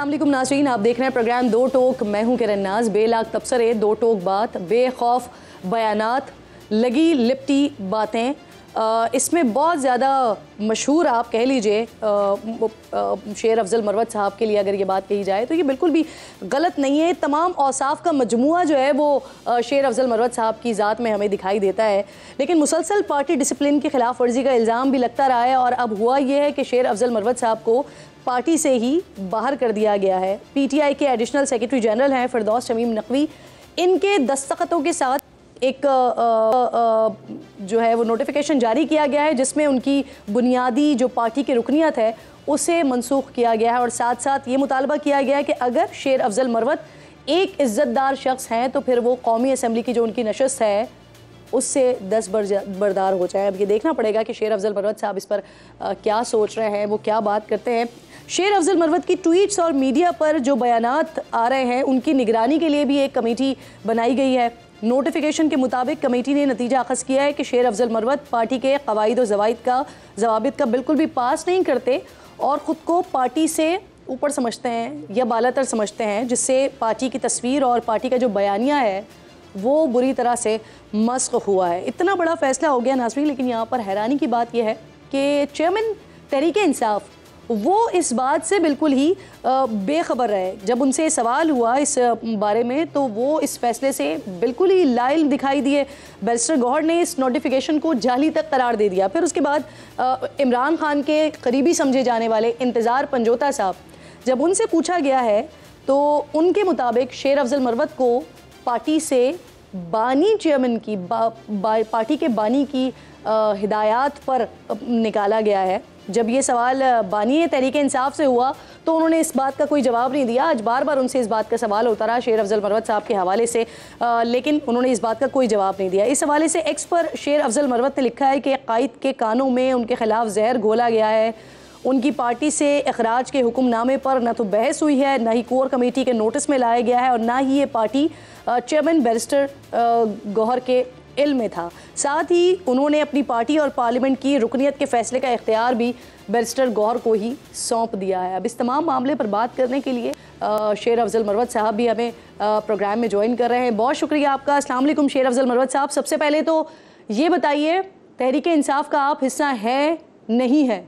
अस्सलाम वालेकुम नाज़रीन, आप देख रहे हैं प्रोग्राम दो टोक। मैं हूं किरण नाज। बेलाग तबसरे, दो टोक बात, बेखौफ बयानात, लगी लिपटी बातें। इसमें बहुत ज़्यादा मशहूर आप कह लीजिए शेर अफजल मरवत साहब के लिए अगर ये बात कही जाए तो ये बिल्कुल भी गलत नहीं है। तमाम औसाफ का मजमुआ जो है वो शेर अफजल मरवत साहब की ज़ात में हमें दिखाई देता है, लेकिन मुसलसल पार्टी डिसिप्लिन की खिलाफ वर्जी का इल्ज़ाम भी लगता रहा है। और अब हुआ ये है कि शेर अफजल मरवत साहब को पार्टी से ही बाहर कर दिया गया है। PTI के एडिशनल सेक्रेटरी जनरल हैं फिरदौस शमीम नकवी, इनके दस्तखतों के साथ एक जो है वो नोटिफिकेशन जारी किया गया है जिसमें उनकी बुनियादी जो पार्टी की रुकनियत है उसे मनसूख किया गया है। और साथ साथ ये मुतालबा किया गया है कि अगर शेर अफजल मरवत एक इज़्ज़तदार शख्स हैं तो फिर वो कौमी असम्बली की जो उनकी नशस्त है उससे दस्तबरदार हो जाए। अब ये देखना पड़ेगा कि शेर अफजल मरवत साहब इस पर क्या सोच रहे हैं, वो क्या बात करते हैं। शेर अफजल मरवत की ट्वीट्स और मीडिया पर जो बयानात आ रहे हैं उनकी निगरानी के लिए भी एक कमेटी बनाई गई है। नोटिफिकेशन के मुताबिक कमेटी ने नतीजा अखज़ किया है कि शेर अफजल मरवत पार्टी के कवायद और ज़वाबित का बिल्कुल भी पास नहीं करते और ख़ुद को पार्टी से ऊपर समझते हैं या बालातर समझते हैं, जिससे पार्टी की तस्वीर और पार्टी का जो बयानिया है वो बुरी तरह से मस्ख़ हुआ है। इतना बड़ा फैसला हो गया नाज़रीन, लेकिन यहाँ पर हैरानी की बात यह है कि चेयरमैन तहरीक इंसाफ वो इस बात से बिल्कुल ही बेखबर रहे। जब उनसे सवाल हुआ इस बारे में तो वो इस फैसले से बिल्कुल ही लाइल दिखाई दिए। बैरिस्टर गौहर ने इस नोटिफिकेशन को जाली तक करार दे दिया। फिर उसके बाद इमरान खान के करीबी समझे जाने वाले इंतज़ार पंजोता साहब, जब उनसे पूछा गया है तो उनके मुताबिक शेर अफजल मरवत को पार्टी से बानी चेयरमैन की पार्टी के बानी की हिदायत पर निकाला गया है। जब ये सवाल बानी तहरीक इंसाफ से हुआ तो उन्होंने इस बात का कोई जवाब नहीं दिया। आज बार बार उनसे इस बात का सवाल होता रहा शेर अफजल मरवत साहब के हवाले से, लेकिन उन्होंने इस बात का कोई जवाब नहीं दिया। इस हवाले से एक्स पर शेर अफजल मरवत ने लिखा है कि कायद के कानों में उनके खिलाफ जहर घोला गया है। उनकी पार्टी से अखराज के हुक्मनामे पर न तो बहस हुई है, न ही कोर कमेटी के नोटिस में लाया गया है और ना ही ये पार्टी चेयरमैन बैरिस्टर गौहर के इल्म में था। साथ ही उन्होंने अपनी पार्टी और पार्लियामेंट की रुकनियत के फैसले का इख्तियार भी बैरिस्टर गौहर को ही सौंप दिया है। अब इस तमाम मामले पर बात करने के लिए शेर अफजल मरवत साहब भी हमें प्रोग्राम में ज्वाइन कर रहे हैं। बहुत शुक्रिया आपका। अस्सलाम वालेकुम शेर अफजल मरवत साहब, सबसे पहले तो ये बताइए तहरीक इंसाफ का आप हिस्सा है नहीं है?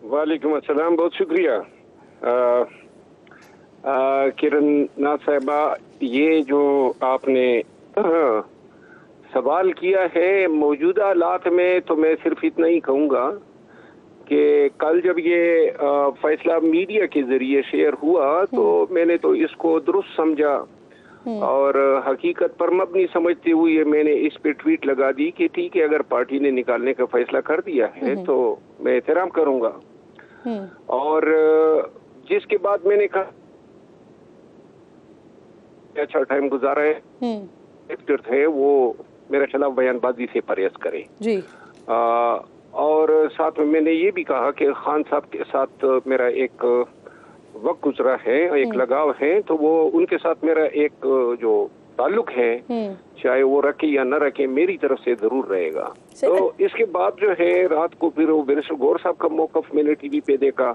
वालेकुम अस्सलाम, बहुत शुक्रिया किरण नाज साहिबा। ये जो आपने सवाल किया है मौजूदा हालात में, तो मैं सिर्फ इतना ही कहूँगा कि कल जब ये फैसला मीडिया के जरिए शेयर हुआ तो मैंने तो इसको दुरुस्त समझा और हकीकत पर मबनी समझते हुए मैंने इस पे ट्वीट लगा दी कि ठीक है, अगर पार्टी ने निकालने का फैसला कर दिया है तो मैं एहतराम करूँगा। और जिसके बाद मैंने कहा अच्छा टाइम गुजारा है, एक्टर थे वो मेरे खिलाफ बयानबाजी से परहेज करें जी। और साथ में मैंने ये भी कहा कि खान साहब के साथ मेरा एक वक्त गुजरा है, एक लगाव है, तो वो उनके साथ मेरा एक जो ताल्लुक है चाहे वो रखे या न रखे मेरी तरफ से जरूर रहेगा। तो इसके बाद जो है रात को फिर वो बैरिस्टर गौहर साहब का मौकफ मैंने टीवी पे देखा।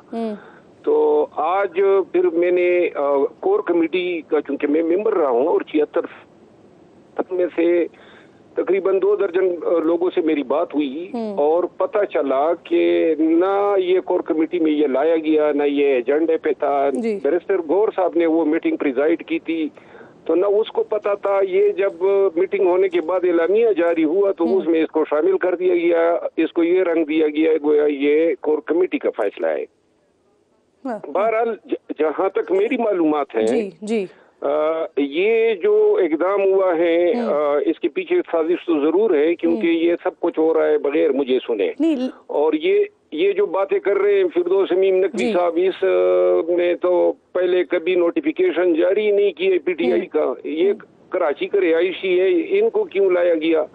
तो आज फिर मैंने कोर कमेटी का, चूंकि मैं मेंबर रहा हूँ और 76 में से तकरीबन 2 दर्जन लोगों से मेरी बात हुई और पता चला कि ना ये कोर कमेटी में ये लाया गया, ना ये एजेंडे पे था। बैरिस्टर गौहर साहब ने वो मीटिंग प्रिजाइड की थी तो ना उसको पता था। ये जब मीटिंग होने के बाद एलानिया जारी हुआ तो उसमें इसको शामिल कर दिया गया, इसको ये रंग दिया गया गोया ये कोर कमेटी का फैसला है। बहरहाल जहाँ तक मेरी मालूमात है जी। ये जो इकदाम हुआ है इसके पीछे साजिश तो जरूर है, क्योंकि ये सब कुछ हो रहा है बगैर मुझे सुने। और ये जो बातें कर रहे हैं फिरदौस शमीम नकवी साहब, इस ने तो पहले कभी नोटिफिकेशन जारी नहीं किए PTI का। ये कराची का रिहायशी है, इनको क्यों लाया गया?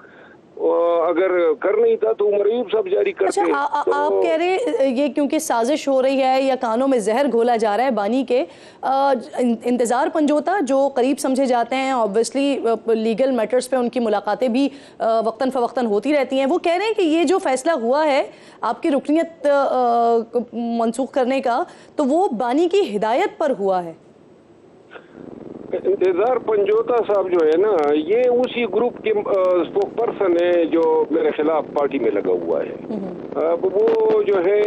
अगर कर नहीं था तो उमर अयूब साहब जारी करते। अच्छा, आप कह रहे ये क्योंकि साजिश हो रही है या कानों में जहर घोला जा रहा है बानी के, इंतज़ार पंजोता जो करीब समझे जाते हैं, ऑब्वियसली लीगल मैटर्स पे उनकी मुलाकातें भी वक्तन फ़वक्तन होती रहती हैं, वो कह रहे हैं कि ये जो फैसला हुआ है आपकी रुकनियत मनसूख करने का, तो वो बानी की हिदायत पर हुआ है। इंतजार पंजोता साहब जो है ना, ये उसी ग्रुप के स्पोक पर्सन है जो मेरे खिलाफ पार्टी में लगा हुआ है। अब वो जो है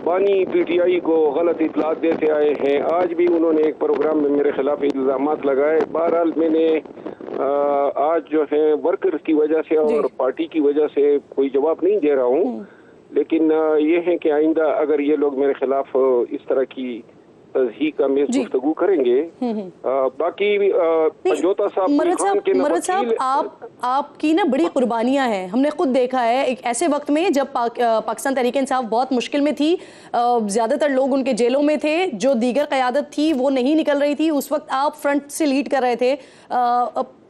बानी पीटीआई को गलत इतलात देते आए हैं। आज भी उन्होंने एक प्रोग्राम में मेरे खिलाफ इल्जामात लगाए। बहरहाल मैंने आज जो है वर्कर्स की वजह से और पार्टी की वजह से कोई जवाब नहीं दे रहा हूँ, लेकिन ये है कि आइंदा अगर ये लोग मेरे खिलाफ इस तरह की तज़हीक का में गुफ्तगू करेंगे। बाकी पंजोता साहब, मरद साहब, आपकी ना बड़ी कुर्बानियां हैं, हमने खुद देखा है एक ऐसे वक्त में जब पाकिस्तान तहरीक इंसाफ बहुत मुश्किल में थी, ज़्यादातर लोग उनके जेलों में थे, जो दीगर क़यादत थी वो नहीं निकल रही थी, उस वक्त आप फ्रंट से लीड कर रहे थे,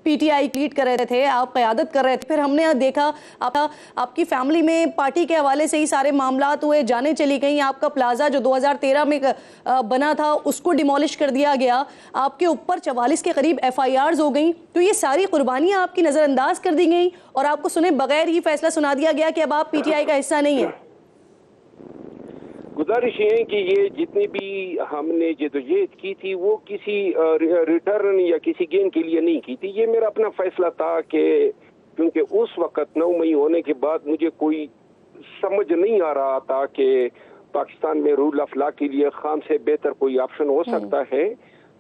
पीटीआई लीड कर रहे थे, आप क़यादत कर रहे थे। फिर हमने देखा आपकी फैमिली में पार्टी के हवाले से ही सारे मामलात हुए, जाने चली गई, आपका प्लाजा जो 2013 में बना था उसको डिमोलिश कर दिया गया, आपके ऊपर 44 के करीब FIRs हो गई। तो ये सारी कुर्बानियां आपकी नज़रअंदाज कर दी गई और आपको सुने बगैर ही फैसला सुना दिया गया कि अब आप पीटीआई का हिस्सा नहीं है। गुजारिश है कि ये जितनी भी हमने जदोजहद की थी वो किसी रिटर्न या किसी गेन के लिए नहीं की थी। ये मेरा अपना फैसला था कि क्योंकि उस वक्त 9 मई होने के बाद मुझे कोई समझ नहीं आ रहा था कि पाकिस्तान में रूल ऑफ लॉ के लिए खान से बेहतर कोई ऑप्शन हो सकता है।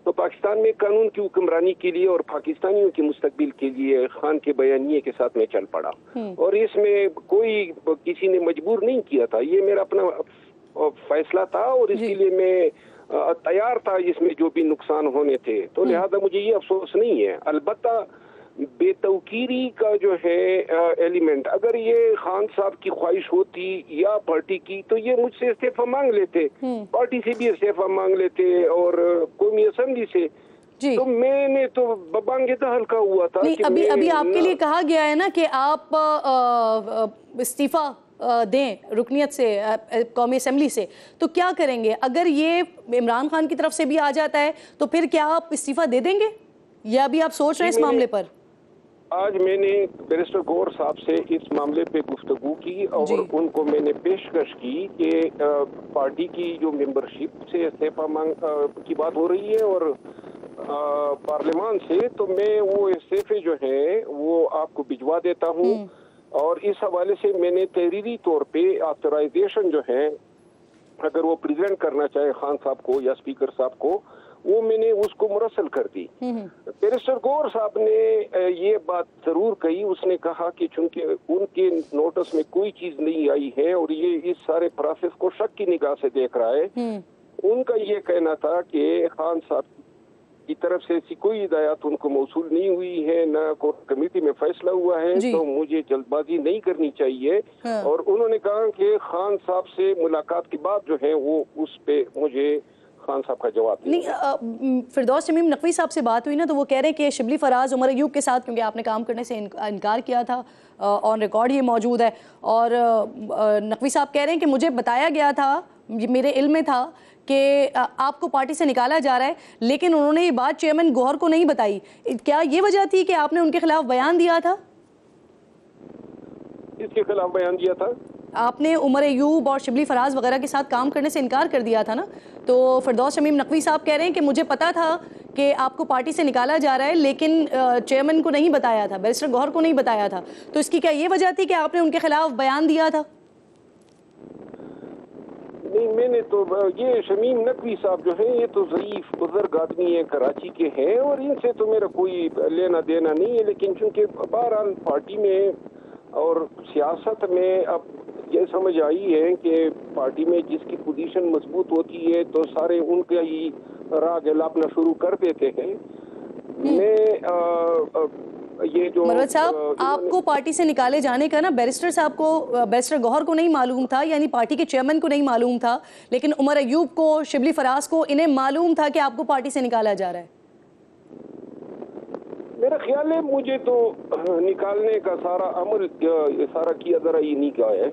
तो पाकिस्तान में कानून की हुक्मरानी के लिए और पाकिस्तानियों के मुस्तकबिल के लिए खान के बयानिए के साथ में चल पड़ा और इसमें कोई किसी ने मजबूर नहीं किया था। ये मेरा अपना फैसला था और इसके लिए मैं तैयार था इसमें जो भी नुकसान होने थे। तो लिहाजा मुझे ये अफसोस नहीं है। अलबत्ता बेतौकीरी का जो है एलिमेंट, अगर ये खान साहब की ख्वाहिश होती या पार्टी की तो ये मुझसे इस्तीफा मांग लेते, पार्टी से भी इस्तीफा मांग लेते और कौमी असम्बली से। तो मैंने तो बबांगेदा हल्का हुआ था। नहीं, अभी आपके लिए कहा गया है ना कि आप इस्तीफा दें रुकनियत से, कौमी असम्बली से, तो क्या करेंगे अगर ये इमरान खान की तरफ से भी आ जाता है? तो फिर क्या आप इस्तीफा दे देंगे या अभी आप सोच रहे हैं इस मामले पर? आज मैंने बैरिस्टर गौर साहब से इस मामले पे गुफ्तगू की और उनको मैंने पेशकश की कि पार्टी की जो मेंबरशिप से इस्तीफा मांग की बात हो रही है और पार्लियामान से, तो मैं वो इस्तीफे जो है वो आपको भिजवा देता हूँ। और इस हवाले से मैंने तहरीरी तौर पे ऑथराइजेशन जो है अगर वो प्रेजेंट करना चाहे खान साहब को या स्पीकर साहब को, वो मैंने उसको मुरसल कर दी। बैरिस्टर गौर साहब ने ये बात जरूर कही, उसने कहा कि चूंकि उनके नोटिस में कोई चीज नहीं आई है और ये इस सारे प्रोसेस को शक की निगाह से देख रहा है, उनका ये कहना था कि खान साहब की तरफ से ऐसी कोई हिदायत उनको मौसूल नहीं हुई है, न कोर्ट कमेटी में फैसला हुआ है, तो मुझे जल्दबाजी नहीं करनी चाहिए। और उन्होंने कहा कि खान साहब से मुलाकात के बाद जो है वो उस पे मुझे खान साहब का जवाब नहीं। फिरदौस शमीम नकवी साहब से बात हुई ना, तो वो कह रहे हैं कि शिबली फराज उमर अयूब के साथ क्योंकि आपने काम करने से इनकार किया था, ऑन रिकॉर्ड ये मौजूद है, और नकवी साहब कह रहे हैं कि मुझे बताया गया था, मेरे इल्म में था कि आपको पार्टी से निकाला जा रहा है, लेकिन उन्होंने ये बात चेयरमैन गौहर को नहीं बताई। क्या ये वजह थी कि आपने उनके खिलाफ बयान दिया था? इसके खिलाफ बयान दिया था? आपने उमर अयूब और शिबली फराज वगैरह के साथ काम करने से इनकार कर दिया था ना। तो फिरदौस शमीम नकवी साहब कह रहे हैं कि मुझे पता था कि आपको पार्टी से निकाला जा रहा है, लेकिन चेयरमैन को नहीं बताया था, बैरिस्टर गौहर को नहीं बताया था। तो इसकी क्या ये वजह थी कि आपने उनके खिलाफ बयान दिया था? नहीं, मैंने तो ये शमीम नकवी साहब जो है ये तो ज़ईफ बुजुर्ग आदमी है, कराची के हैं और इनसे तो मेरा कोई लेना देना नहीं है। लेकिन चूंकि बहरहाल पार्टी में और सियासत में अब ये समझ आई है कि पार्टी में जिसकी पोजीशन मजबूत होती है तो सारे उनके ही राह गिलापना शुरू कर देते हैं। मैं ये जो मरवत साहब, आपको पार्टी से निकाले जाने का ना बैरिस्टर साहब को, बैरिस्टर गौहर को नहीं मालूम था, यानी पार्टी के चेयरमैन को नहीं मालूम था, लेकिन उमर अयूब को, शिबली फराज को, इन्हें मालूम था कि आपको पार्टी से निकाला जा रहा है। मेरा ख्याल है मुझे तो निकालने का सारा अमल सारा किया जरा इन्हीं का है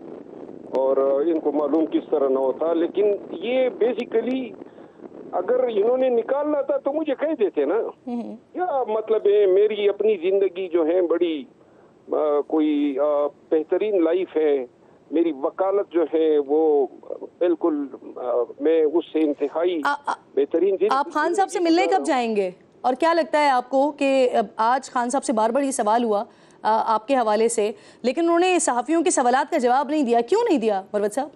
और इनको मालूम किस तरह ना होता, लेकिन ये बेसिकली अगर इन्होंने निकालना था तो मुझे कह देते ना। क्या मतलब है, मेरी अपनी जिंदगी जो है बड़ी कोई बेहतरीन लाइफ है, मेरी वकालत जो है वो बिल्कुल मैं उससे इंतहाई बेहतरीन। आप खान साहब से मिलने कब जाएंगे और क्या लगता है आपको कि आज खान साहब से बार बार ये सवाल हुआ आपके हवाले से, लेकिन उन्होंने सहाफ़ियों के सवालात का जवाब नहीं दिया, क्यों नहीं दिया मरवत साहब?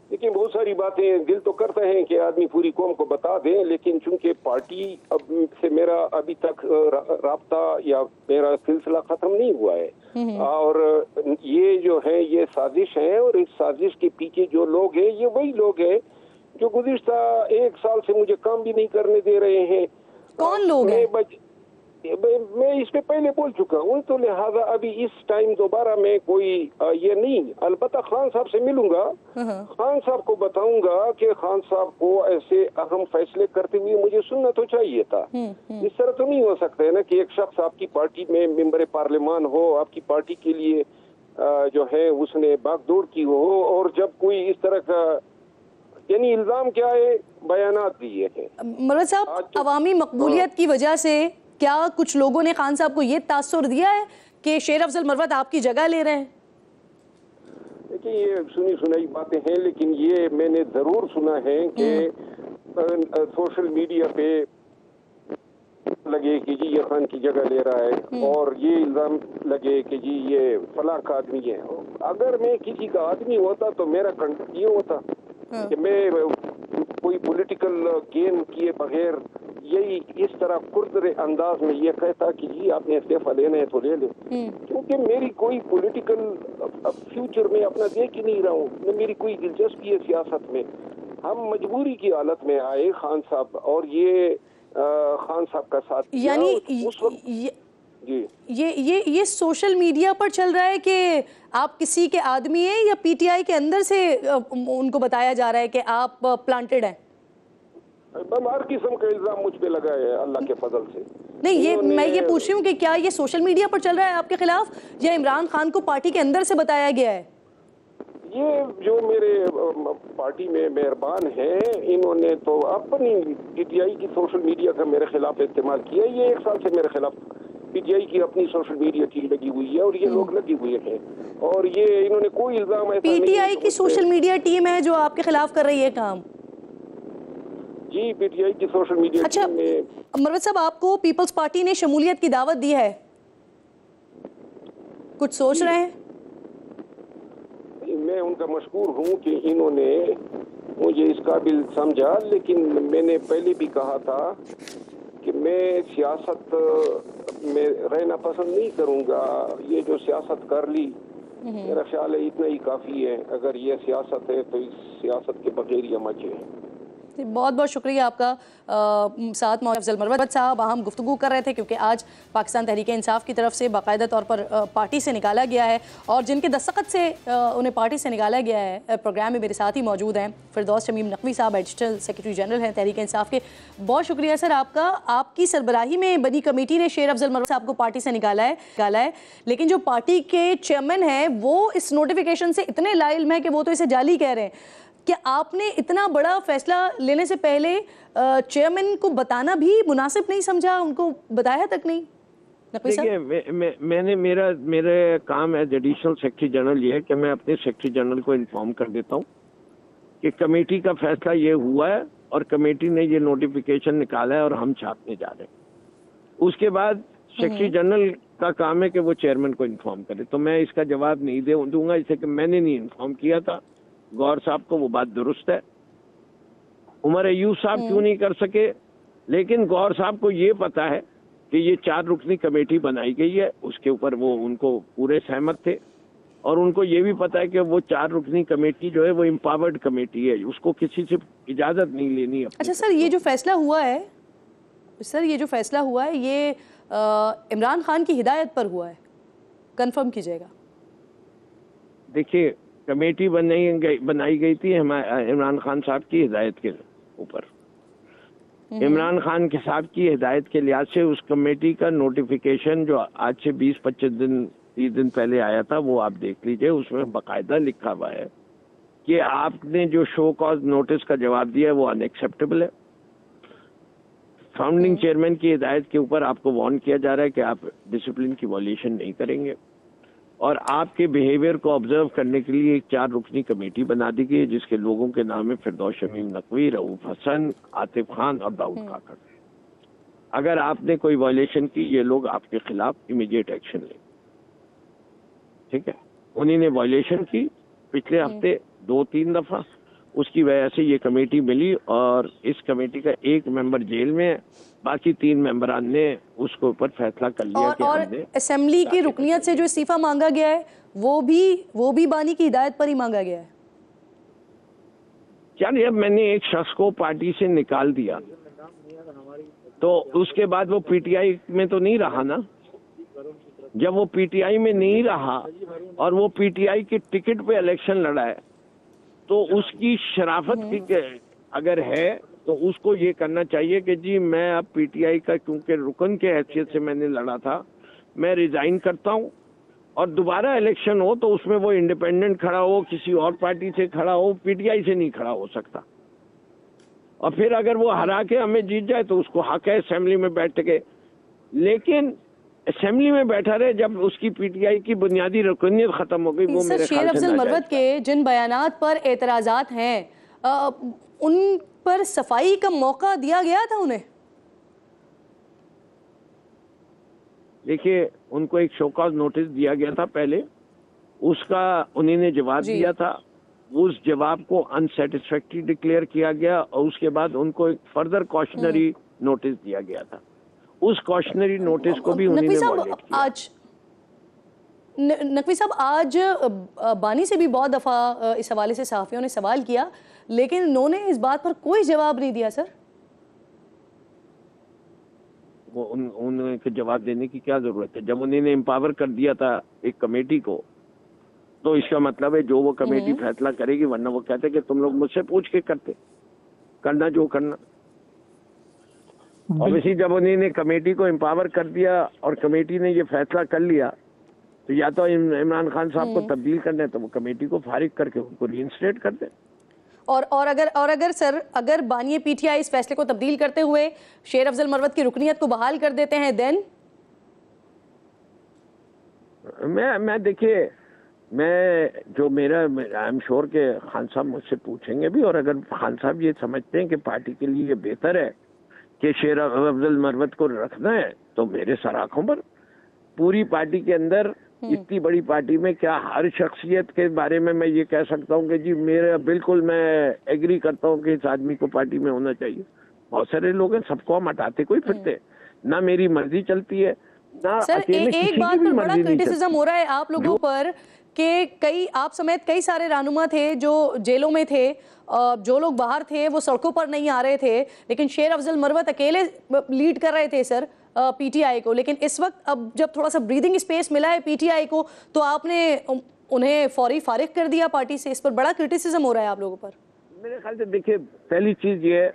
लेकिन बहुत सारी बातें दिल तो करते हैं कि आदमी पूरी कौम को बता दें, लेकिन चूंकि पार्टी अब से मेरा अभी तक राब्ता या मेरा सिलसिला खत्म नहीं हुआ है और ये जो है ये साजिश है और इस साजिश के पीछे जो लोग हैं ये वही लोग हैं जो गुज़िश्ता 1 साल से मुझे काम भी नहीं करने दे रहे हैं। कौन लोग हैं? मैं इस पे पहले बोल चुका हूँ, तो लिहाजा अभी इस टाइम दोबारा मैं कोई ये नहीं, अलबत्ता खान साहब से मिलूंगा, खान साहब को बताऊंगा कि खान साहब को ऐसे अहम फैसले करते हुए मुझे सुनना तो चाहिए था। इस तरह तो नहीं हो सकता है ना कि एक शख्स आपकी पार्टी में मेंबर पार्लियामान हो, आपकी पार्टी के लिए जो है उसने भागदौड़ की हो और जब कोई इस तरह का यानी इल्जाम क्या है बयानात दिए हैं। मरवत साहब, अवामी मकबूलियत की वजह से क्या कुछ लोगों ने खान साहब को ये तासुर दिया है कि शेर अफजल मरवत आपकी जगह ले रहे हैं? देखिए ये सुनी सुनाई बातें हैं, लेकिन ये मैंने जरूर सुना है कि सोशल मीडिया पे लगे कि जी ये खान की जगह ले रहा है और ये इल्जाम लगे कि जी ये फलां का आदमी है। अगर मैं किसी का आदमी होता तो मेरा कंटेंट ये होता कि मैं कोई पॉलिटिकल गेम किए बगैर यही इस तरह खुरदरे अंदाज में ये कहता कि जी आपने इस्तीफा लेना है तो ले ले, क्योंकि मेरी कोई पॉलिटिकल फ्यूचर में अपना देख ही नहीं रहा हूँ, न मेरी कोई दिलचस्पी है सियासत में। हम मजबूरी की हालत में आए खान साहब और ये खान साहब का साथ, यानी उस वक्त जी ये सोशल मीडिया पर चल रहा है कि आप किसी के आदमी हैं या पीटीआई के अंदर से उनको बताया जा रहा है कि आप प्लांटेड हैं? हर किस्म का इल्जाम मुझ पे लगा है अल्लाह के फजल से। नहीं, ये मैं ये पूछ रही हूँ कि क्या ये सोशल मीडिया पर चल रहा है आपके खिलाफ या इमरान खान को पार्टी के अंदर से बताया गया है? ये जो मेरे पार्टी में मेहरबान हैं इन्होंने तो अपनी पीटीआई की सोशल मीडिया का मेरे खिलाफ इस्तेमाल किया। ये 1 साल से मेरे खिलाफ पीटीआई की अपनी सोशल मीडिया टीम लगी हुई है और ये लोग लगे हुए हैं और ये इन्होंने कोई इल्जाम ऐसा नहीं। पीटीआई की सोशल मीडिया टीम है जो आपके खिलाफ कर रही है काम? जी पीटीआई की सोशल मीडिया अच्छा, टीम में। मरवत साहब, आपको पीपल्स पार्टी ने शमूलियत की दावत दी है, कुछ सोच रहे हैं? मैं उनका मशकूर हूँ कि इन्होंने मुझे इस काबिल समझा, लेकिन मैंने पहले भी कहा था कि मैं सियासत में रहना पसंद नहीं करूँगा। ये जो सियासत कर ली मेरा ख्याल है इतना ही काफ़ी है। अगर ये सियासत है तो इस सियासत के बगैर ये मजे हैं। बहुत बहुत शुक्रिया आपका साथ मौजूद अफजल मरवत साहब। हम गुफ्तगू कर रहे थे क्योंकि आज पाकिस्तान तहरीक इंसाफ की तरफ से बाकायदा तौर पर पार्टी से निकाला गया है और जिनके दस्तखत से उन्हें पार्टी से निकाला गया है। प्रोग्राम में मेरे साथ ही मौजूद हैं फिरदौस शमीम नकवी साहब, एडिशनल सेक्रेटरी जनरल हैं तहरीक इंसाफ के। बहुत शुक्रिया सर आपका। आपकी सरबराही में बनी कमेटी ने शेर अफजल मरवत साहब को पार्टी से निकाला है, लेकिन जो पार्टी के चेयरमैन हैं वो इस नोटिफिकेशन से इतने लाइल्म है कि वो तो इसे जाली कह रहे हैं। क्या आपने इतना बड़ा फैसला लेने से पहले चेयरमैन को बताना भी मुनासिब नहीं समझा, उनको बताया तक नहीं? देखिए मैंने मेरा काम एज एडिशनल सेक्रेटरी जनरल ये है कि मैं अपने सेक्रेटरी जनरल को इन्फॉर्म कर देता हूँ कि कमेटी का फैसला ये हुआ है और कमेटी ने ये नोटिफिकेशन निकाला है और हम छापने जा रहे हैं। उसके बाद सेक्रेटरी जनरल का काम है कि वो चेयरमैन को इन्फॉर्म करे। तो मैं इसका जवाब नहीं दूंगा इससे कि मैंने नहीं इन्फॉर्म किया था गौर साहब को, वो बात दुरुस्त है। उमर अयूब साहब क्यों नहीं कर सके, लेकिन गौर साहब को ये पता है कि ये 4 रुकनी कमेटी बनाई गई है, उसके ऊपर वो उनको पूरे सहमत थे और उनको ये भी पता है कि वो 4 रुकनी कमेटी जो है वो एम्पावर्ड कमेटी है, उसको किसी से इजाजत नहीं लेनी है। अच्छा सर, ये जो फैसला हुआ है ये इमरान खान की हिदायत पर हुआ है, कंफर्म कीजिएगा। देखिए कमेटी बनाई गई थी इमरान खान साहब की हिदायत के ऊपर। इमरान खान के साहब की हिदायत के लिहाज से उस कमेटी का नोटिफिकेशन जो आज से 20-25 दिन पहले आया था वो आप देख लीजिए, उसमें बाकायदा लिखा हुआ है कि आपने जो शो कॉज नोटिस का जवाब दिया है वो अनएक्सेप्टेबल है। फाउंडिंग चेयरमैन की हिदायत के ऊपर आपको वार्न किया जा रहा है कि आप डिसिप्लिन की वॉल्यूशन नहीं करेंगे, और आपके बिहेवियर को ऑब्जर्व करने के लिए एक 4 रुकनी कमेटी बना दी गई है जिसके लोगों के नाम है फिरदौस शमीम नकवी, रऊफ हसन, आतिफ खान और दाऊद काकड़। अगर आपने कोई वॉयलेशन की, ये लोग आपके खिलाफ इमीडिएट एक्शन लें। ठीक है, उन्हीं ने वॉयलेशन की पिछले हफ्ते 2-3 दफा, उसकी वजह से ये कमेटी मिली और इस कमेटी का एक मेंबर जेल में है, बाकी 3 मेंबरान ने उसके ऊपर फैसला कर लिया कि और असेंबली की रुकनियत से जो इस्तीफा मांगा गया है वो भी बानी की हिदायत पर ही मांगा गया है। चलिए, अब मैंने एक शख्स को पार्टी से निकाल दिया तो उसके बाद वो पीटीआई में तो नहीं रहा ना। जब वो पीटीआई में नहीं रहा और वो पीटीआई के टिकट पे इलेक्शन लड़ा है तो उसकी शराफत की अगर है तो उसको ये करना चाहिए कि जी मैं अब पीटीआई का, क्योंकि रुकन के हैसियत से मैंने लड़ा था, मैं रिजाइन करता हूँ और दोबारा इलेक्शन हो तो उसमें वो इंडिपेंडेंट खड़ा हो, किसी और पार्टी से खड़ा हो, पीटीआई से नहीं खड़ा हो सकता। और फिर अगर वो हरा के हमें जीत जाए तो उसको हक है असेंबली में बैठ के, लेकिन असेंबली में बैठा रहे जब उसकी पीटीआई की बुनियादी रुकनियत खत्म हो गई। वो मेरे शेर अफजल मरवत के जिन बयानात पर एतराजात हैं उन पर सफाई का मौका दिया गया था उन्हें? देखिए, उनको एक शोकॉज नोटिस दिया गया था पहले, उसका उन्हीं ने जवाब दिया था, उस जवाब को अनसेटिस्फैक्टरी डिक्लेयर किया गया और उसके बाद उनको एक फर्दर कॉशनरी नोटिस दिया गया था। उस कॉशनरी नोटिस को भी उन्हीं ने वॉयलेट किया। आज नकवी साहब, आज बानी से भी बहुत दफ़ा इस हवाले से सहाफ़ियों ने सवाल किया, लेकिन उन्होंने इस बात पर कोई जवाब नहीं दिया। सर, वो उनके जवाब देने की क्या जरूरत है? जब उन्होंने एम्पावर कर दिया था एक कमेटी को तो इसका मतलब है जो वो कमेटी फैसला करेगी, वरना वो कहते कि तुम लोग मुझसे पूछ के करना जो करना। ऑब्वियसली जब उन्होंने कमेटी को एम्पावर कर दिया और कमेटी ने ये फैसला कर लिया तो या तो इमरान खान साहब को तब्दील करना है तो वो कमेटी को फारिग करके उनको रीइंस्टेट कर दे। और अगर सर, अगर बानी पीटीआई इस फैसले को तब्दील करते हुए शेर अफजल मरवत की रुकनियत को बहाल कर देते हैं, देन मैं देखिए, मैं जो मेरा आई एम श्योर के खान साहब मुझसे पूछेंगे भी, और अगर खान साहब ये समझते हैं कि पार्टी के लिए बेहतर है कि शेर अफजल मरवत को रखना है तो मेरे सर आंखों पर पूरी पार्टी के अंदर, इतनी बड़ी पार्टी में क्या हर शख्सियत के बारे में मैं ये कह सकता हूँ कि जी मेरा बिल्कुल मैं एग्री करता हूँ कि इस आदमी को पार्टी में होना चाहिए? बहुत सारे लोग हैं, सबको हम हटाते कोई फिरते, ना मेरी मर्जी चलती है ना सर, एक बात पर बड़ा क्रिटिसिज्म हो रहा है आप लोगों पर कि कई, आप समेत कई सारे रहनुमा थे जो जेलों में थे, जो लोग बाहर थे वो सड़कों पर नहीं आ रहे थे, लेकिन शेर अफजल मरवत अकेले लीड कर रहे थे सर पीटीआई को। लेकिन इस वक्त अब जब थोड़ा सा ब्रीदिंग स्पेस मिला है पीटीआई को तो आपने उन्हें फौरी फारिग कर दिया पार्टी से। इस पर बड़ा क्रिटिसिज्म हो रहा है आप लोगों पर। मेरे ख्याल से देखिए, पहली चीज ये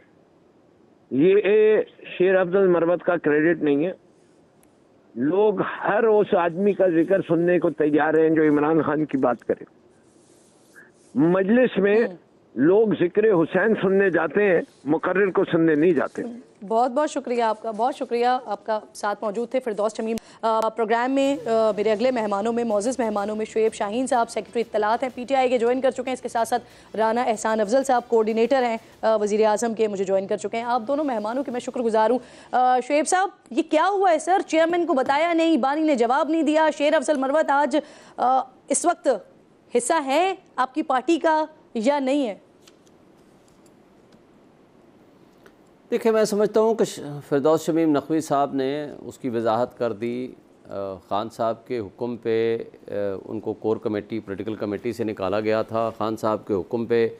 शेर अफजल मरवत का क्रेडिट नहीं है। लोग हर उस आदमी का जिक्र सुनने को तैयार हैं जो इमरान खान की बात करे। मजलिस में लोग जिक्र हुसैन सुनने जाते हैं, मुकर्रिर को सुनने नहीं जाते। बहुत बहुत शुक्रिया आपका, बहुत शुक्रिया, आपका साथ मौजूद थे फिरदौस शमीम। प्रोग्राम में मेरे अगले मेहमानों में, मोअज़्ज़ज़ मेहमानों में शुएब शाहीन साहब सेक्रेटरी इत्तलात हैं पीटीआई के, ज्वाइन कर चुके हैं। इसके साथ साथ राना एहसान अफजल साहब कोऑर्डिनेटर हैं वज़ीर आज़म के, मुझे ज्वाइन कर चुके हैं। आप दोनों मेहमानों के मैं शुक्रगुजार हूँ। शुएब साहब, ये क्या हुआ है सर? चेयरमैन को बताया नहीं, बानी ने जवाब नहीं दिया, शेर अफजल मरवत आज इस वक्त हिस्सा है आपकी पार्टी का या नहीं है? देखिए, मैं समझता हूँ कि फिरदौस शमीम नकवी साहब ने उसकी वजाहत कर दी। ख़ान साहब के हुक्म पे उनको कोर कमेटी, पॉलिटिकल कमेटी से निकाला गया था। ख़ान साहब के हुक्म पे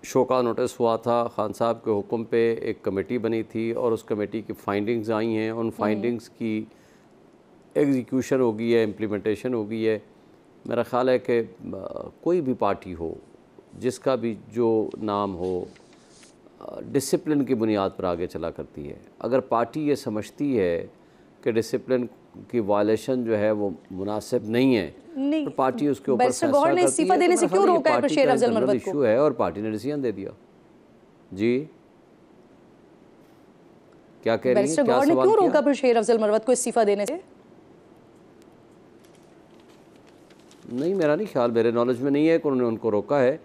शोका नोटिस हुआ था। ख़ान साहब के हुक्म पे एक कमेटी बनी थी और उस कमेटी की फाइंडिंग्स आई हैं। उन फाइंडिंग्स की एग्जीक्यूशन हो गई है, इम्प्लीमेंटेशन हो गई है। मेरा ख़्याल है कि कोई भी पार्टी हो, जिसका भी जो नाम हो, डिसिप्लिन की बुनियाद पर आगे चला करती है। अगर पार्टी ये समझती है कि डिसिप्लिन की वायलेशन जो है वो मुनासिब नहीं है, तो पार्टी उसके ऊपर फैसला करती है। इस्तीफा देने से क्यों रोका है शेर अफजल मरवत को? इशू है और पार्टी ने डिसीजन दे दिया। जी क्या कह रही हैं? क्या सवाल क्यों रोका फिर शेर अफजल मरवत को इस्तीफा देने से? नहीं, मेरा नहीं ख्याल, मेरे नॉलेज में नहीं है कि उन्होंने उनको रोका है।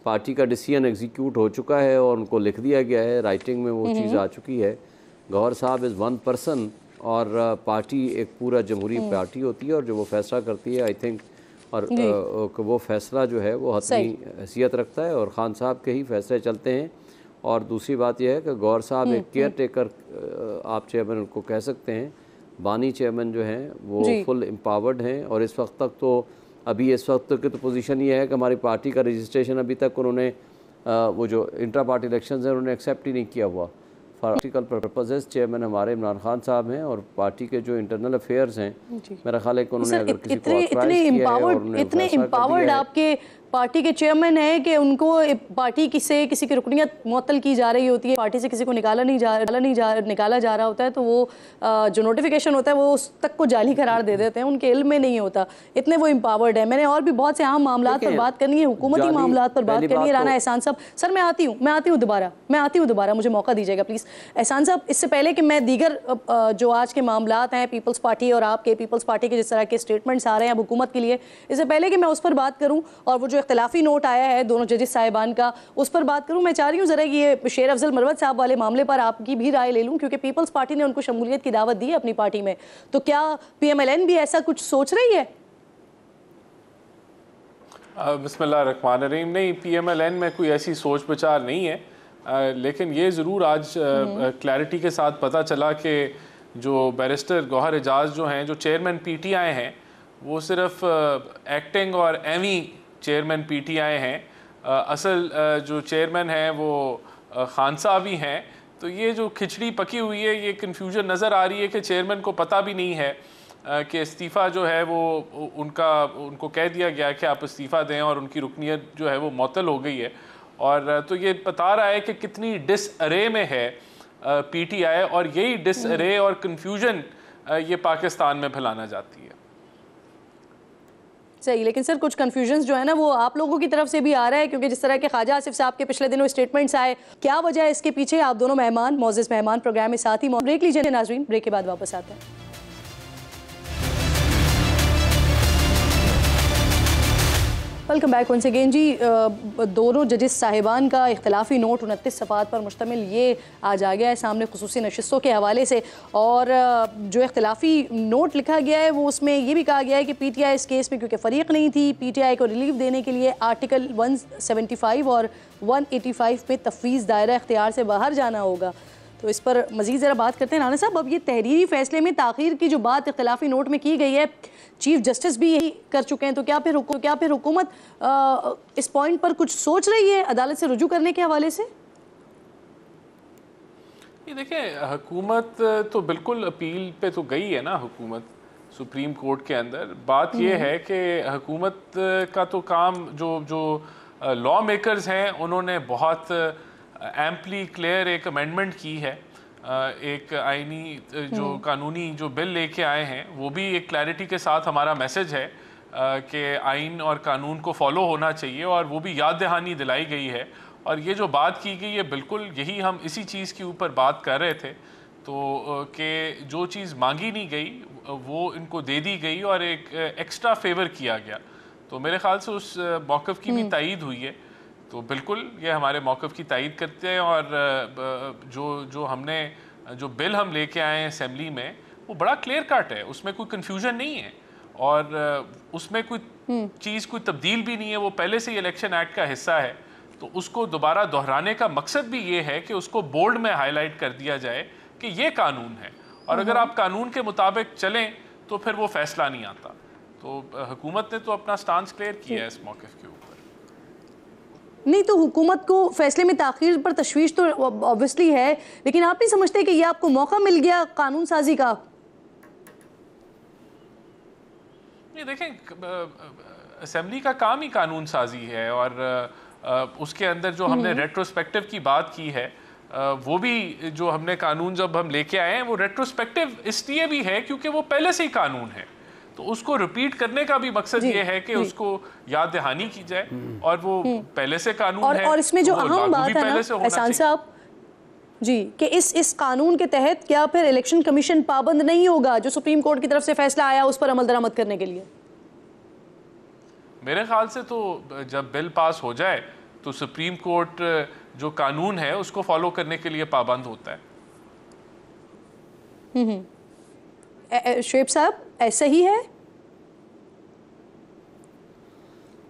पार्टी का डिसीजन एग्जीक्यूट हो चुका है और उनको लिख दिया गया है, राइटिंग में वो चीज़ आ चुकी है। गौहर साहब इज़ वन पर्सन और पार्टी एक पूरा जमहूरी पार्टी होती है और जो वो फैसला करती है आई थिंक, और वो फैसला जो है वो हतमी हैसियत रखता है और ख़ान साहब के ही फैसले चलते हैं। और दूसरी बात यह है कि गौहर साहब एक केयर टेकर, आप चेयरमैन उनको कह सकते हैं, बानी चेयरमैन जो हैं वो फुल एम्पावर्ड हैं। और इस वक्त तक तो अभी इस वक्त की तो पोजीशन ये है कि हमारी पार्टी का रजिस्ट्रेशन अभी तक उन्होंने वो जो इंट्रा पार्टी इलेक्शंस हैं उन्होंने एक्सेप्ट ही नहीं किया हुआ। प्रैक्टिकल पर्पसेस चेयरमैन हमारे इमरान खान साहब हैं और पार्टी के जो इंटरनल अफेयर्स हैं, मेरा ख्याल है कि उन्होंने अगर किसी को ऑथराइज किया है और उन्होंने इतने एम्पावर्ड आपके पार्टी के चेयरमैन हैं कि उनको पार्टी से किसी की रुकनियत मुअत्तल की जा रही होती है, पार्टी से किसी को निकाला जा रहा होता है, तो वो जो नोटिफिकेशन होता है वो उस तक को जाली करार दे देते हैं, उनके इल्म में नहीं होता। इतने वो एम्पावर्ड है। मैंने और भी बहुत से अहम मामला पर बात करनी है, हुकूमती मामला पर बात करनी है। राना एहसान साहब, सर मैं आती हूँ दोबारा, मुझे मौका दीजिएगा प्लीज़। एहसान साहब, इससे पहले कि मैं दीगर जो आज के मामला हैं पीपल्स पार्टी और आपके पीपल्स पार्टी के जिस तरह के स्टेटमेंट्स आ रहे हैं अब हुकूमत के लिए, इससे पहले कि मैं उस पर बात करूँ और वो जो इख्तिलाफी नोट आया है दोनों जजेस साहिबान का उस पर बात करूं, मैं चाह रही हूं जरा ये शेर अफजल मरवत साहब वाले मामले पर आपकी भी राय ले लूं, क्योंकि पीपल्स पार्टी ने उनको शमूलियत की दावत दी है अपनी पार्टी में, तो क्या पीएमएलएन भी ऐसा कुछ सोच रही है? बिस्मिल्लाहिर्रहमानिर्रहीम। नहीं, पीएमएलएन में कोई ऐसी सोच विचार नहीं है, लेकिन ये ज़रूर आज क्लैरिटी के साथ पता चला कि जो बैरिस्टर गौहर एजाज जो हैं, जो चेयरमैन पीटीआई हैं, वो सिर्फ एक्टिंग और एमी चेयरमैन पीटीआई हैं। असल जो चेयरमैन हैं वो खान साहब ही हैं। तो ये जो खिचड़ी पकी हुई है, ये कन्फ्यूजन नज़र आ रही है कि चेयरमैन को पता भी नहीं है कि इस्तीफ़ा जो है वो उनको कह दिया गया कि आप इस्तीफ़ा दें और उनकी रुकनियत जो है वो मुअत्तल हो गई है। और तो ये बता रहा है कि कितनी डिसअरे में है पीटीआई, और यही डिसअरे और कन्फ्यूजन ये पाकिस्तान में फैलाना चाहती है। सही, लेकिन सर कुछ कंफ्यूजन्स जो है ना वो आप लोगों की तरफ से भी आ रहा है, क्योंकि जिस तरह के ख्वाजा आसिफ साहब के पिछले दिनों स्टेटमेंट्स आए, क्या वजह है इसके पीछे? आप दोनों मेहमान, मौजूद मेहमान प्रोग्राम में साथ ही ब्रेक लीजिए नाजरीन, ब्रेक के बाद वापस आते हैं। वेलकम बैक वंस अगेन जी। दोनों जजेस साहिबान का इख्तिलाफी नोट 29 सफ़ात पर मुश्तमिल ये आज आ गया है सामने खुसूसी नशिस्तों के हवाले से, और जो इख्तिलाफी नोट लिखा गया है वो उसमें ये भी कहा गया है कि पीटीआई इस केस में क्योंकि फ़रीक नहीं थी, पीटीआई को रिलीफ देने के लिए आर्टिकल 175 और 185 में तफवीज़ दायरा इख्तियार से बाहर जाना होगा। तो इस पर मज़ीद ज़रा बात करते हैं राना साहब। अब ये तहरीरी फ़ैसले में ताख़ीर की जो बात इख्तिलाफी नोट में की गई है, चीफ जस्टिस भी यही कर चुके हैं, तो क्या फिर हुकूमत इस पॉइंट पर कुछ सोच रही है अदालत से रुजू करने के हवाले से? ये देखें, हुकूमत तो बिल्कुल अपील पे तो गई है ना हुकूमत सुप्रीम कोर्ट के अंदर। बात ये है कि हुकूमत का तो काम जो लॉ मेकर्स हैं उन्होंने बहुत एम्पली क्लियर एक अमेंडमेंट की है, एक आईनी जो कानूनी जो बिल लेके आए हैं, वो भी एक क्लैरिटी के साथ हमारा मैसेज है कि आइन और कानून को फॉलो होना चाहिए, और वो भी याद दहानी दिलाई गई है। और ये जो बात की गई है बिल्कुल यही हम इसी चीज़ के ऊपर बात कर रहे थे, तो कि जो चीज़ मांगी नहीं गई वो इनको दे दी गई और एक एक्स्ट्रा फेवर किया गया। तो मेरे ख्याल से उस मौक़िफ़ की भी तायीद हुई है। तो बिल्कुल ये हमारे मौक़िफ़ की तायीद करते हैं, और जो हमने जो बिल हम लेके आए हैं असेंबली में वो बड़ा क्लियर कट है, उसमें कोई कन्फ्यूजन नहीं है, और उसमें कोई चीज़ कोई तब्दील भी नहीं है। वो पहले से ही इलेक्शन एक्ट का हिस्सा है, तो उसको दोबारा दोहराने का मकसद भी ये है कि उसको बोर्ड में हाईलाइट कर दिया जाए कि ये कानून है, और अगर आप कानून के मुताबिक चलें तो फिर वो फैसला नहीं आता। तो हुकूमत ने तो अपना स्टांस क्लियर किया है इस मौक़िफ़ के ऊपर। नहीं, तो हुकूमत को फैसले में ताख़ीर पर तशवीश तो ऑब्वियसली है, लेकिन आप नहीं समझते कि ये आपको मौका मिल गया कानून साजी का? ये देखें, असेंबली का काम ही कानून साजी है, उसके अंदर जो हमने रेट्रोस्पेक्टिव की बात की है, वो भी जो हमने कानून जब हम लेके आए हैं वो रेट्रोस्पेक्टिव इसलिए भी है क्योंकि वो पहले से ही कानून है, तो उसको रिपीट करने का भी मकसद ये है कि उसको याद दहानी की जाए और वो पहले से कानून है। और इसमें जो अहम बात है ना एहसान साहब जी कि इस कानून के तहत क्या फिर इलेक्शन कमीशन पाबंद नहीं होगा जो सुप्रीम कोर्ट की तरफ से फैसला आया उस पर अमल दरामद करने के लिए? मेरे ख्याल से तो जब बिल पास हो जाए तो सुप्रीम कोर्ट जो कानून है उसको फॉलो करने के लिए पाबंद होता है। शुएब साहब ऐसा ही है?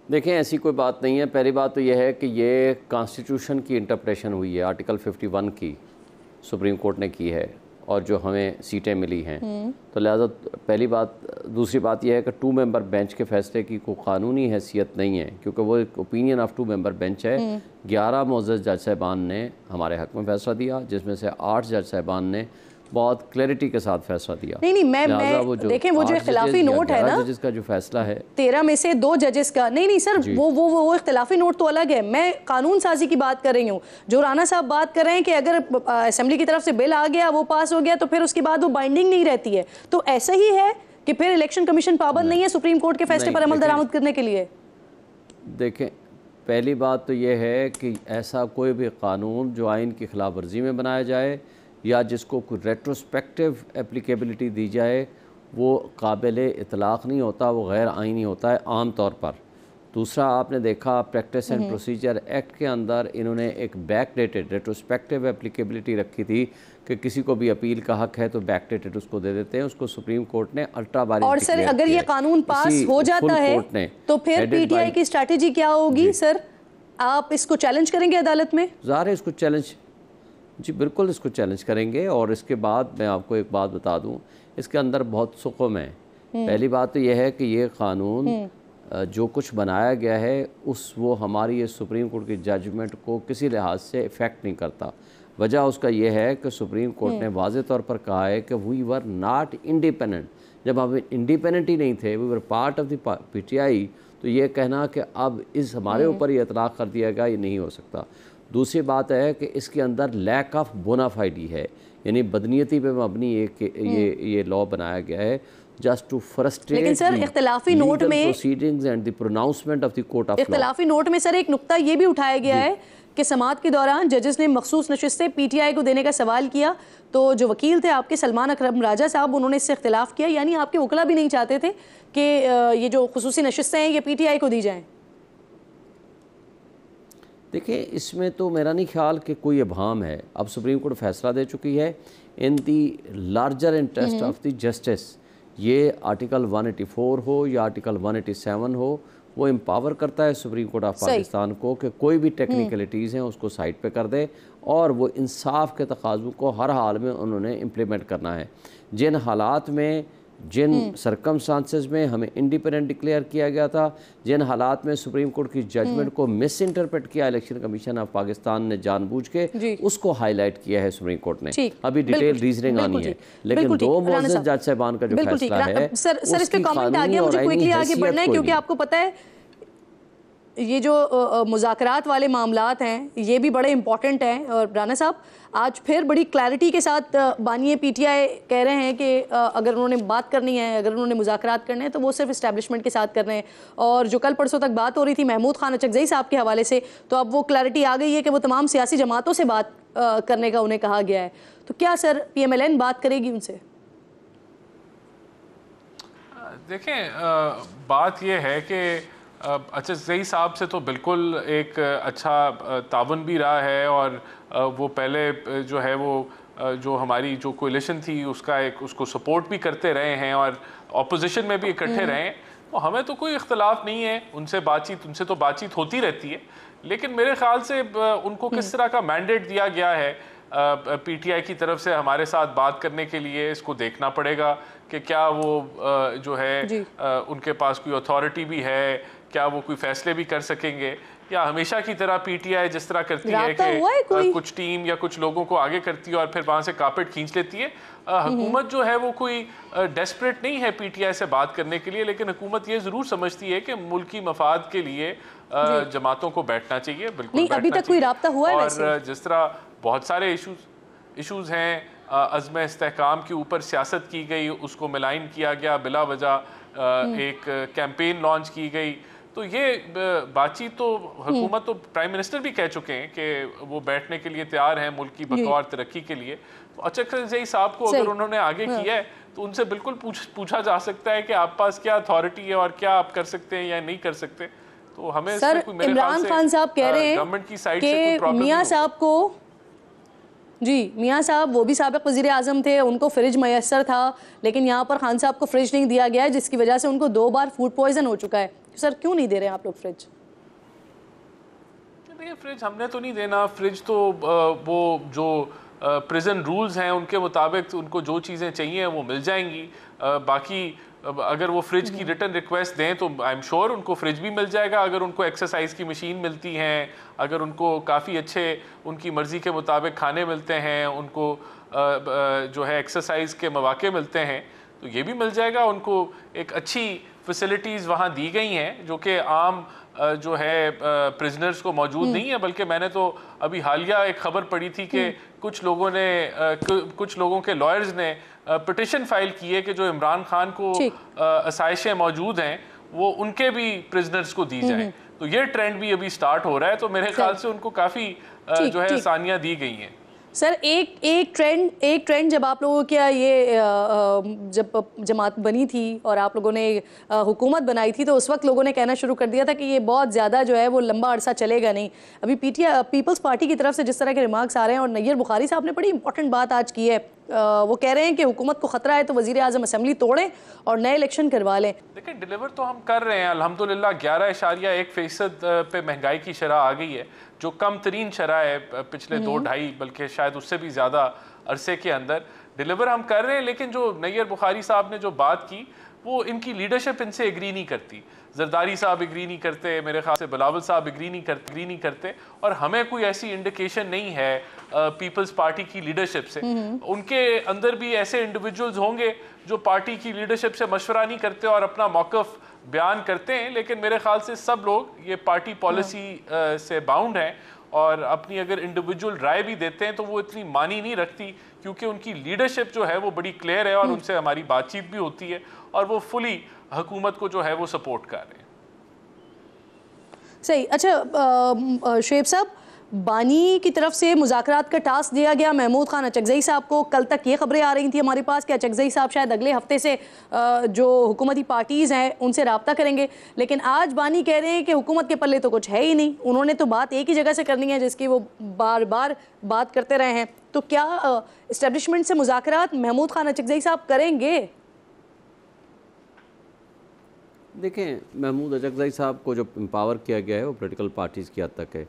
देखें, ऐसी कोई बात नहीं है। पहली बात तो यह है कि ये कॉन्स्टिट्यूशन की इंटरप्रेशन हुई है, आर्टिकल 51 की सुप्रीम कोर्ट ने की है और जो हमें सीटें मिली हैं, तो लिहाजा पहली बात। दूसरी बात यह है कि 2 मेंबर बेंच के फैसले की कोई कानूनी हैसियत नहीं है क्योंकि वो एक ओपिनियन ऑफ 2 मेंबर बेंच है। 11 मुअज़्ज़ज़ जज साहिबान ने हमारे हक़ में फैसला दिया, जिसमें से 8 जज साहिबान ने बहुत क्लैरिटी के साथ फैसला दिया। नहीं मैं देखें वो जो इख्तिलाफी नोट है ना, जजेस का जो फैसला है 13 में से 2 जजेस का, नहीं सर वो इख्तिलाफी नोट तो अलग है। मैं कानून साजी की बात कर रही हूँ। जो राना साहब बात कर रहे हैं कि अगर असेंबली की तरफ से बिल आ गया, वो पास हो गया, तो फिर उसके बाद वो बाइंडिंग नहीं रहती है। तो ऐसा ही है कि फिर इलेक्शन कमीशन पाबंद नहीं है सुप्रीम कोर्ट के फैसले पर अमल दरामद करने के लिए? देखें, पहली बात तो ये है कि ऐसा कोई भी कानून जो आइन की खिलाफ वर्जी में बनाया जाए या जिसको कोई रेट्रोस्पेक्टिव एप्लीकेबिलिटी दी जाए वो काबिल इतलाक़ नहीं होता, वो गैर आइनी होता है आम तौर पर। दूसरा, आपने देखा प्रैक्टिस एंड प्रोसीजर एक्ट के अंदर इन्होंने एक बैक डेटेड रेट्रोस्पेक्टिव एप्लीकेबिलिटी रखी थी कि किसी को भी अपील का हक है तो बैक डेटेड उसको दे देते हैं। उसको सुप्रीम कोर्ट ने अल्ट्रा वायलेंस और सर अगर ये कानून पास हो जाता है तो फिर पीटीआई की स्ट्रैटेजी क्या होगी? सर आप इसको चैलेंज करेंगे अदालत में? ज़ाहिर है इसको चैलेंज, जी बिल्कुल इसको चैलेंज करेंगे। और इसके बाद मैं आपको एक बात बता दूं, इसके अंदर बहुत सुकून है। पहली बात तो यह है कि ये कानून जो कुछ बनाया गया है वो हमारी ये सुप्रीम कोर्ट की जजमेंट को किसी लिहाज से इफ़ेक्ट नहीं करता। वजह उसका ये है कि सुप्रीम कोर्ट ने वाज़े तौर पर कहा है कि वी वर नॉट इंडिपेंडेंट। जब हम इंडिपेंडेंट ही नहीं थे, we were part of the PTI, तो ये कहना कि अब इस हमारे ऊपर ये इतलाक़ कर दिया गया, ये नहीं हो सकता। दूसरी बात है कि इसके अंदर लैक ऑफ बोनाफाइडी है, यानी बदनीयती पे मबनी ये लॉ बनाया गया है जस्ट टू फ्रस्ट्रेट। लेकिन सर इख्तिलाफी नोट में proceedings and the pronouncement of the court of law, इख्तिलाफी नोट में सर एक नुक्ता ये भी उठाया गया है कि समाअत के दौरान जजेस ने मखसूस नशिस्तें पीटीआई को देने का सवाल किया, तो जो वकील थे आपके सलमान अकरम राजा साहब, उन्होंने इससे इख्तिलाफ किया, यानी आपके वकला भी नहीं चाहते थे कि ये जो खुसूसी नशिस्तें हैं ये पीटीआई को दी जाएँ। देखिए, इसमें तो मेरा नहीं ख्याल कि कोई इबहम है। अब सुप्रीम कोर्ट फैसला दे चुकी है in the larger interest of the justice. ये आर्टिकल 184 हो या आर्टिकल 187 हो, वो एम्पावर करता है सुप्रीम कोर्ट ऑफ पाकिस्तान को कि कोई भी टेक्निकलिटीज़ हैं उसको साइड पे कर दे और वो इंसाफ के तकाज़ों को हर हाल में उन्होंने इम्प्लीमेंट करना है। जिन हालात में, जिन सरकमस्टांसेस में हमें इंडिपेंडेंट डिक्लेयर किया गया था, जिन हालात में सुप्रीम कोर्ट की जजमेंट को मिस इंटरप्रेट किया इलेक्शन कमीशन ऑफ पाकिस्तान ने जानबूझ के, उसको हाईलाइट किया है सुप्रीम कोर्ट ने। अभी डिटेल रीजनिंग आनी है, लेकिन 2 मुअज़्ज़ज़ जज साहिबान का जो फैसला है सर इस पे कमेंट आ गया, मुझे क्विकली आगे बढ़ना है क्योंकि आपको पता है ये जो मुज़ाकरात वाले मामलात हैं ये भी बड़े इंपॉर्टेंट हैं। और राना साहब आज फिर बड़ी क्लैरिटी के साथ बानिए पीटीआई कह रहे हैं कि अगर उन्होंने बात करनी है, अगर उन्होंने मुज़ाकरात करने हैं तो वो सिर्फ इस्टेब्लिशमेंट के साथ कर रहे हैं। और जो कल परसों तक बात हो रही थी महमूद खान अचकज़ई साहब के हवाले से, तो अब वो क्लैरिटी आ गई है कि वो तमाम सियासी जमातों से बात करने का उन्हें कहा गया है। तो क्या सर PMLN बात करेगी उनसे? देखें, बात ये है कि अचकज़ई साहब से तो बिल्कुल एक अच्छा ताउन भी रहा है और वो पहले जो है वो जो हमारी जो कोलिशन थी उसको सपोर्ट भी करते रहे हैं और ऑपोजिशन में भी इकट्ठे रहे हैं। तो हमें तो कोई इख्तलाफ नहीं है उनसे तो बातचीत होती रहती है। लेकिन मेरे ख्याल से उनको किस तरह का मैंडेट दिया गया है पीटीआई की तरफ से हमारे साथ बात करने के लिए, इसको देखना पड़ेगा कि क्या वो जो है उनके पास कोई अथॉरिटी भी है, क्या वो कोई फैसले भी कर सकेंगे। या हमेशा की तरह पीटीआई जिस तरह करती है कि कुछ टीम या कुछ लोगों को आगे करती है और फिर वहाँ से कारपेट खींच लेती है? हुकूमत जो है वो कोई डेस्परेट नहीं है पीटीआई से बात करने के लिए, लेकिन हुकूमत ये ज़रूर समझती है कि मुल्की मफाद के लिए जमातों को बैठना चाहिए। बिल्कुल नहीं, अभी तक कोई राब्ता हुआ है वैसे? और जिस तरह बहुत सारे इशूज़ हैं, अज़्म इस्तेहकाम के ऊपर सियासत की गई, उसको मिलाइन किया गया, बिला वजह एक कैंपेन लॉन्च की गई, तो ये बातचीत तो हुकूमत तो प्राइम मिनिस्टर भी कह चुके हैं कि वो बैठने के लिए तैयार हैं मुल्क की बकौर तरक्की के लिए। तो अचकज़ई साहब को अगर उन्होंने आगे किया है तो उनसे बिल्कुल पूछा जा सकता है कि आप पास क्या अथॉरिटी है और क्या आप कर सकते हैं या नहीं कर सकते। तो हमें सर, इमरान खान साहब कह रहे हैं गवर्नमेंट की साइड से कोई प्रॉब्लम मियां साहब को, जी मियां साहब वो भी साबिक वज़ीर आज़म थे, उनको फ्रिज मैसर था, लेकिन यहाँ पर खान साहब को फ्रिज नहीं दिया गया है, जिसकी वजह से उनको 2 बार फूड पॉइजन हो चुका है। सर क्यों नहीं दे रहे हैं आप लोग फ्रिज? देखिए, फ्रिज हमने तो नहीं देना। फ्रिज तो वो जो प्रिजन रूल्स हैं उनके मुताबिक उनको जो चीज़ें चाहिए वो मिल जाएंगी। बाकी अगर वो फ्रिज की रिटर्न रिक्वेस्ट दें तो आई एम श्योर उनको फ्रिज भी मिल जाएगा। अगर उनको एक्सरसाइज की मशीन मिलती हैं, अगर उनको काफ़ी अच्छे उनकी मर्ज़ी के मुताबिक खाने मिलते हैं, उनको जो है एक्सरसाइज के मौके मिलते हैं, तो ये भी मिल जाएगा। उनको एक अच्छी फैसिलिटीज़ वहाँ दी गई हैं जो कि आम जो है प्रिजनर्स को मौजूद नहीं है। बल्कि मैंने तो अभी हालिया एक खबर पढ़ी थी कि कुछ लोगों के लॉयर्स ने पिटिशन फाइल की है कि जो इमरान खान को आसाइशें मौजूद हैं वो उनके भी प्रिजनर्स को दी जाएं। तो ये ट्रेंड भी अभी स्टार्ट हो रहा है, तो मेरे ख्याल से उनको काफ़ी जो है आसानियाँ दी गई हैं। सर एक ट्रेंड जब आप लोगों की ये जब जमात बनी थी और आप लोगों ने हुकूमत बनाई थी, तो उस वक्त लोगों ने कहना शुरू कर दिया था कि ये बहुत ज़्यादा जो है वो लंबा अरसा चलेगा नहीं। अभी पीपल्स पार्टी की तरफ से जिस तरह के रिमार्क्स आ रहे हैं, और नैयर बुखारी साहब ने बड़ी इंपॉर्टेंट बात आज की है, वो कह रहे हैं कि हुकूमत को खतरा है तो वज़ीर आज़म असेंबली तोड़ें और नए इलेक्शन करवा लें। देखिए, डिलीवर तो हम कर रहे हैं अल्हम्दुलिल्लाह। 11.1% पे महंगाई की शरह आ गई है, जो कम तरीन शरह है पिछले 2-2.5 बल्कि शायद उससे भी ज़्यादा अरसे के अंदर। डिलीवर हम कर रहे हैं, लेकिन जो नैयर बुखारी साहब ने जो बात की वो इनकी लीडरशिप इनसे एग्री नहीं करती। जरदारी साहब एग्री नहीं करते, मेरे ख्याल से बिलावल साहब एग्री नहीं करते, और हमें कोई ऐसी इंडिकेशन नहीं है पीपल्स पार्टी की लीडरशिप से। उनके अंदर भी ऐसे इंडिविजुअल्स होंगे जो पार्टी की लीडरशिप से मशवरा नहीं करते और अपना मौक़िफ़ बयान करते हैं, लेकिन मेरे ख्याल से सब लोग ये पार्टी पॉलिसी से बाउंड हैं और अपनी अगर इंडिविजुअल राय भी देते हैं तो वो इतनी मानी नहीं रखती, क्योंकि उनकी लीडरशिप जो है वो बड़ी क्लियर है और उनसे हमारी बातचीत भी होती है और वो फुली हुकूमत को जो है वो सपोर्ट कर रहे हैं। सही। अच्छा शुएब साहब, बानी की तरफ से मुज़ाकरात का टास्क दिया गया महमूद खान अचकज़ई साहब को। कल तक ये खबरें आ रही थी हमारे पास कि अचकज़ई साहब शायद अगले हफ्ते से जो हुकूमती पार्टीज़ हैं उनसे रब्ता करेंगे, लेकिन आज बानी कह रहे हैं कि हुकूमत के पल्ले तो कुछ है ही नहीं। उन्होंने तो बात एक ही जगह से करनी है जिसकी वो बार बार बात करते रहे हैं। तो क्या इस्टेब्लिशमेंट से मुज़ाकरात महमूद खान अचकज़ई साहब करेंगे? देखें, महमूद अचकज़ई साहब को जो एम्पावर किया गया है वो पॉलिटिकल पार्टीज़ की हद तक है,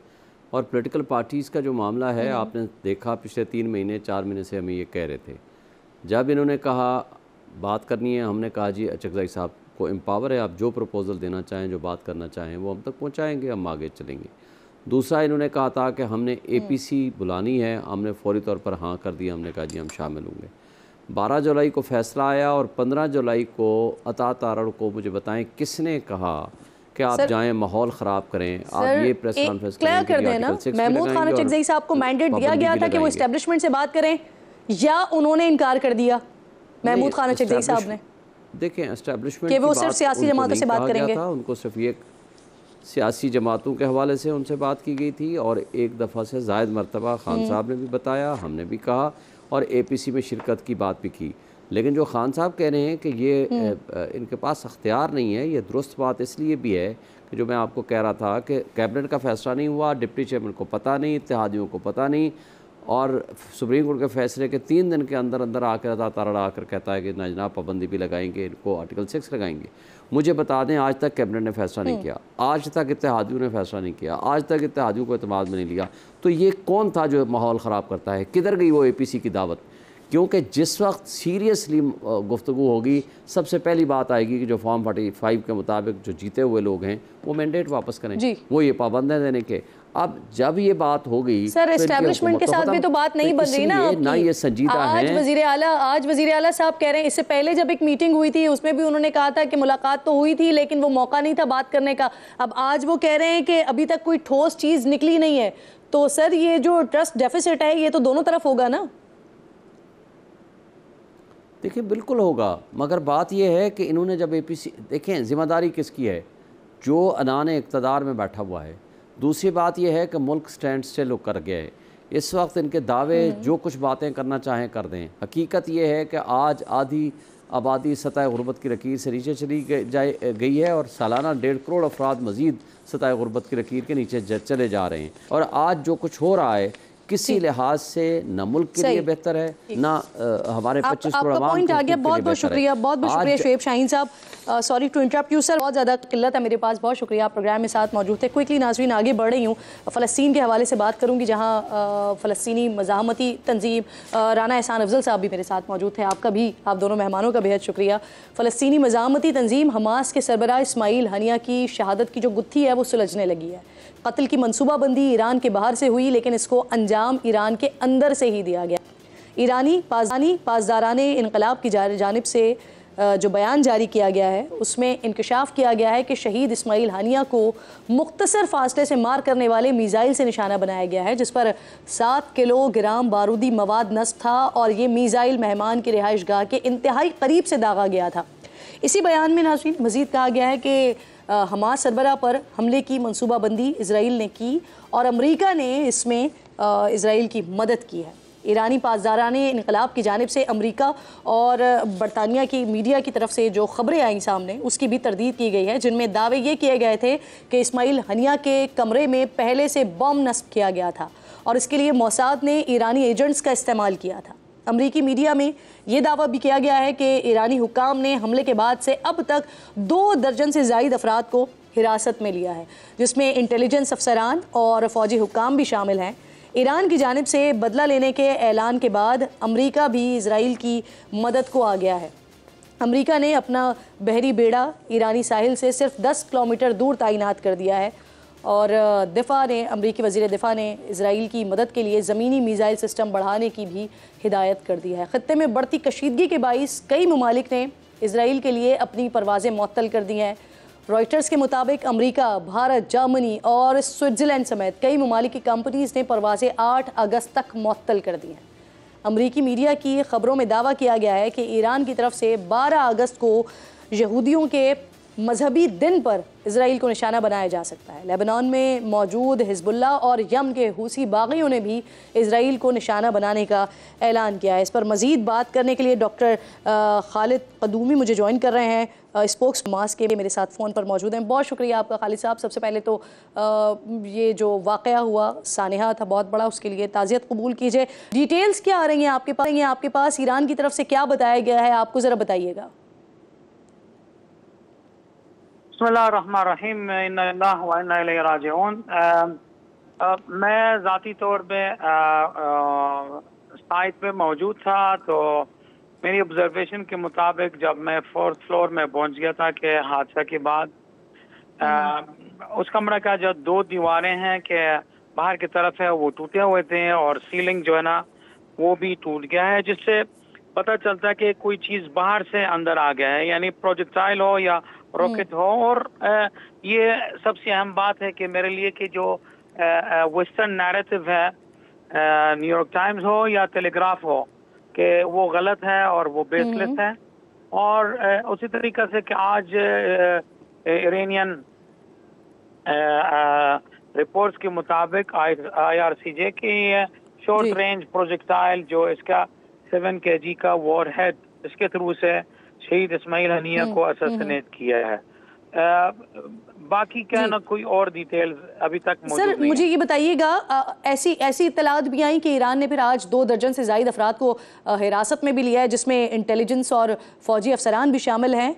और पॉलिटिकल पार्टीज़ का जो मामला है आपने देखा पिछले 3 महीने 4 महीने से हमें ये कह रहे थे। जब इन्होंने कहा बात करनी है, हमने कहा जी अचकज़ई साहब को एम्पावर है, आप जो प्रपोज़ल देना चाहें, जो बात करना चाहें वो हम तक पहुँचाएँगे, हम आगे चलेंगे। दूसरा इन्होंने कहा था कि हमने APC बुलानी है, हमने फौरी तौर पर हाँ कर दिया, हमने कहा जी हम शामिल होंगे। 12 जुलाई को फैसला आया और 15 जुलाई को अता तारड़ को मुझे बताएं किसने कहा कि आप जाएं माहौल ख़राब करें, आप ये प्रेस कॉन्फ्रेंस क्लियर कर देना। महमूद खान अचकज़ई साहब को मैंडेट दिया गया था कि वो एस्टेब्लिशमेंट से बात करें, या उन्होंने इनकार कर दिया महमूद खान अचकज़ई साहब ने? देखें, एस्टेब्लिशमेंट कि वो सिर्फ सियासी जमातों से बात करेंगे, उनको सिर्फ ये सियासी जमातों के हवाले से उनसे बात की गई थी, और एक दफ़ा से ज़ायद मरतबा खान साहब ने भी बताया, हमने भी कहा, और APC में शिरकत की बात भी की। लेकिन जो खान साहब कह रहे हैं कि ये इनके पास अख्तियार नहीं है, ये दुरुस्त बात इसलिए भी है कि जो मैं आपको कह रहा था कि कैबिनेट का फ़ैसला नहीं हुआ, डिप्टी चेयरमैन को पता नहीं, इत्तेहादियों को पता नहीं, और सुप्रीम कोर्ट के फैसले के 3 दिन के अंदर अंदर आकर अता तारड़ आकर कहता है कि ना जनाब पाबंदी भी लगाएंगे, इनको आर्टिकल 6 लगाएंगे। मुझे बता दें, आज तक कैबिनेट ने फैसला नहीं किया, आज तक इत्तेहादियों ने फैसला नहीं किया, आज तक इत्तेहादियों को एतमाद में नहीं लिया। तो ये कौन था जो माहौल ख़राब करता है? किधर गई वो APC की दावत? क्योंकि जिस वक्त सीरियसली गुफ्तगू होगी, सबसे पहली बात आएगी कि जो फॉर्म 45 के मुताबिक जो जीते हुए लोग हैं वो मैंडेट वापस करें, वो ये पाबंद है देने के। अब जब ये बात हो गई सर, एस्टैब्लिशमेंट के साथ भी तो बात नहीं बन रही ना ये संजीदा आज है। वजीर आला साहब कह रहे हैं, इससे पहले जब एक मीटिंग हुई थी उसमें भी उन्होंने कहा था कि मुलाकात तो हुई थी लेकिन वो मौका नहीं था बात करने का। अब आज वो कह रहे हैं कि अभी तक कोई ठोस चीज निकली नहीं है। तो सर, ये जो ट्रस्ट डेफिसिट है ये तो दोनों तरफ होगा ना? देखिए बिल्कुल होगा, मगर बात यह है कि इन्होंने जब APC, देखें ज़िम्मेदारी किसकी है? जो अनान इक़्तिदार में बैठा हुआ है। दूसरी बात यह है कि मुल्क स्टैंड स्टिल होकर गया है। इस वक्त इनके दावे जो कुछ बातें करना चाहें कर दें। हकीकत यह है कि आज आधी आबादी सतह गुर्बत की लकीर से नीचे चली गई है और सालाना 1.5 करोड़ अफराद मज़ीद सतह गुर्बत की लकीर के नीचे चले जा रहे हैं। और आज जो कुछ हो रहा है किसी लिहाज से न मुल्क के लिए बेहतर है, ना हमारे 25 करोड़ आवाम पॉइंट आ गया। बहुत बहुत शुक्रिया, बहुत बहुत शुक्रिया शुएब शाहीन साहब। Sorry to interrupt you sir, बहुत ज़्यादा किल्लत है मेरे पास। बहुत शुक्रिया, आप प्रोग्राम में साथ मौजूद थे। क्विकली नाज़रीन आगे बढ़ रही हूँ, फ़लस्तीन के हवाले से बात करूँगी, जहाँ फ़लस्तीनी मज़ाहमती तंजीम राना एहसान अफजल साहब भी मेरे साथ मौजूद थे। आपका भी, आप दोनों मेहमानों का बेहद शुक्रिया। फ़लस्तीनी मज़ाहमती तंजीम हमास के सरबराह इस्माइल हनिया की शहादत की जो गुत्थी है वो सुलझने लगी है। कत्ल की मनसूबाबंदी ईरान के बाहर से हुई लेकिन इसको अंजाम ईरान के अंदर से ही दिया गया। ईरानी पासदाराने इनकलाब की जानिब से जो बयान जारी किया गया है उसमें इंकशाफ किया गया है कि शहीद इस्माइल हानिया को मुख्तसर फासले से मार करने वाले मीज़ाइल से निशाना बनाया गया है, जिस पर 7 किलोग्राम बारूदी मवाद नस्ब था और ये मीज़ाइल मेहमान की रिहाइश गाह के इंतहाई करीब से दागा गया था। इसी बयान में नाज़रीन मज़ीद कहा गया है कि हमास सरबराह पर हमले की मनसूबाबंदी इजराइल ने की और अमेरिका ने इसमें इजराइल की मदद की है। ईरानी पासदाराने इनकलाब की जानिब से अमेरिका और बरतानिया की मीडिया की तरफ से जो खबरें आई सामने उसकी भी तरदीद की गई है, जिनमें दावे ये किए गए थे कि इस्माइल हनिया के कमरे में पहले से बम नस्ब किया गया था और इसके लिए मोसाद ने ईरानी एजेंट्स का इस्तेमाल किया था। अमरीकी मीडिया में ये दावा भी किया गया है कि ईरानी हुक्काम ने हमले के बाद से अब तक 2 दर्जन से ज़ायद अफराद को हिरासत में लिया है, जिसमें इंटेलिजेंस अफसरान और फौजी हुक्काम भी शामिल हैं। ईरान की जानिब से बदला लेने के ऐलान के बाद अमरीका भी इजराइल की मदद को आ गया है। अमरीका ने अपना बहरी बेड़ा ईरानी साहिल से सिर्फ 10 किलोमीटर दूर तैनात कर दिया है और अमरीकी वज़ीर दिफा ने इजराइल की मदद के लिए ज़मीनी मीज़ाइल सिस्टम बढ़ाने की भी हिदायत कर दी है। ख़त्ते में बढ़ती कशीदगी के बाइस कई ममालिक ने इजराइल के लिए अपनी परवाज़ें मुअत्तल कर दी हैं। रॉयटर्स के मुताबिक अमेरिका, भारत, जर्मनी और स्विट्ज़रलैंड समेत कई ममालिक की कंपनीज़ ने परवाज़ें 8 अगस्त तक मुअत्तल कर दी हैं। अमरीकी मीडिया की खबरों में दावा किया गया है कि ईरान की तरफ से 12 अगस्त को यहूदियों के मजहबी दिन पर इजराइल को निशाना बनाया जा सकता है। लेबनान में मौजूद हिजबुल्लाह और यमन के हूसी बागियों ने भी इजराइल को निशाना बनाने का ऐलान किया है। इस पर मज़ीद बात करने के लिए डॉक्टर खालिद कदूमी मुझे ज्वाइन कर रहे हैं, स्पोक्स हमास के मेरे साथ फ़ोन पर मौजूद हैं। बहुत शुक्रिया आपका खालिद साहब। सबसे पहले तो ये जो वाक़या हुआ सानेहा था बहुत बड़ा, उसके लिए ताज़ियत कबूल कीजिए। डिटेल्स क्या आ रही हैं आपके पास ईरान की तरफ से क्या बताया गया है, आपको ज़रा बताइएगा। बिस्मिल्लाहिर्रहमानिर्रहीम, इन्ना लिल्लाहि व इन्ना इलैहि राजिऊन। मैं ज़ाती तौर पे साइट पे मौजूद था, तो मेरी ऑब्जर्वेशन के मुताबिक जब मैं 4th फ्लोर में पहुंच गया था कि हादसा के बाद उस कमरा का जो 2 दीवारें हैं कि बाहर की तरफ है वो टूटे हुए थे और सीलिंग जो है ना वो भी टूट गया है, जिससे पता चलता है कि कोई चीज़ बाहर से अंदर आ गया है, यानी प्रोजेक्टाइल हो या रॉकेट हो। और ये सबसे अहम बात है कि मेरे लिए कि जो वेस्टर्न नैरेटिव है, न्यूयॉर्क टाइम्स हो या टेलीग्राफ हो, कि वो गलत है और वो बेसलेस है। और उसी तरीके से कि आज इरानियन रिपोर्ट्स के मुताबिक IRCJ की शॉर्ट रेंज प्रोजेक्टाइल जो इसका 7 kg का वॉर हेड, इसके थ्रू से शहीद इस्माइल हनिया को असैसिनेट किया है। बाकी क्या ना कोई और डिटेल्स अभी तक मौजूद नहीं। सर मुझे ये बताइएगा, ऐसी इत्तलात भी आई कि ईरान ने फिर आज 2 दर्जन से ज़ायद अफराद को हिरासत में भी लिया है, जिसमें इंटेलिजेंस और फौजी अफसरान भी शामिल हैं।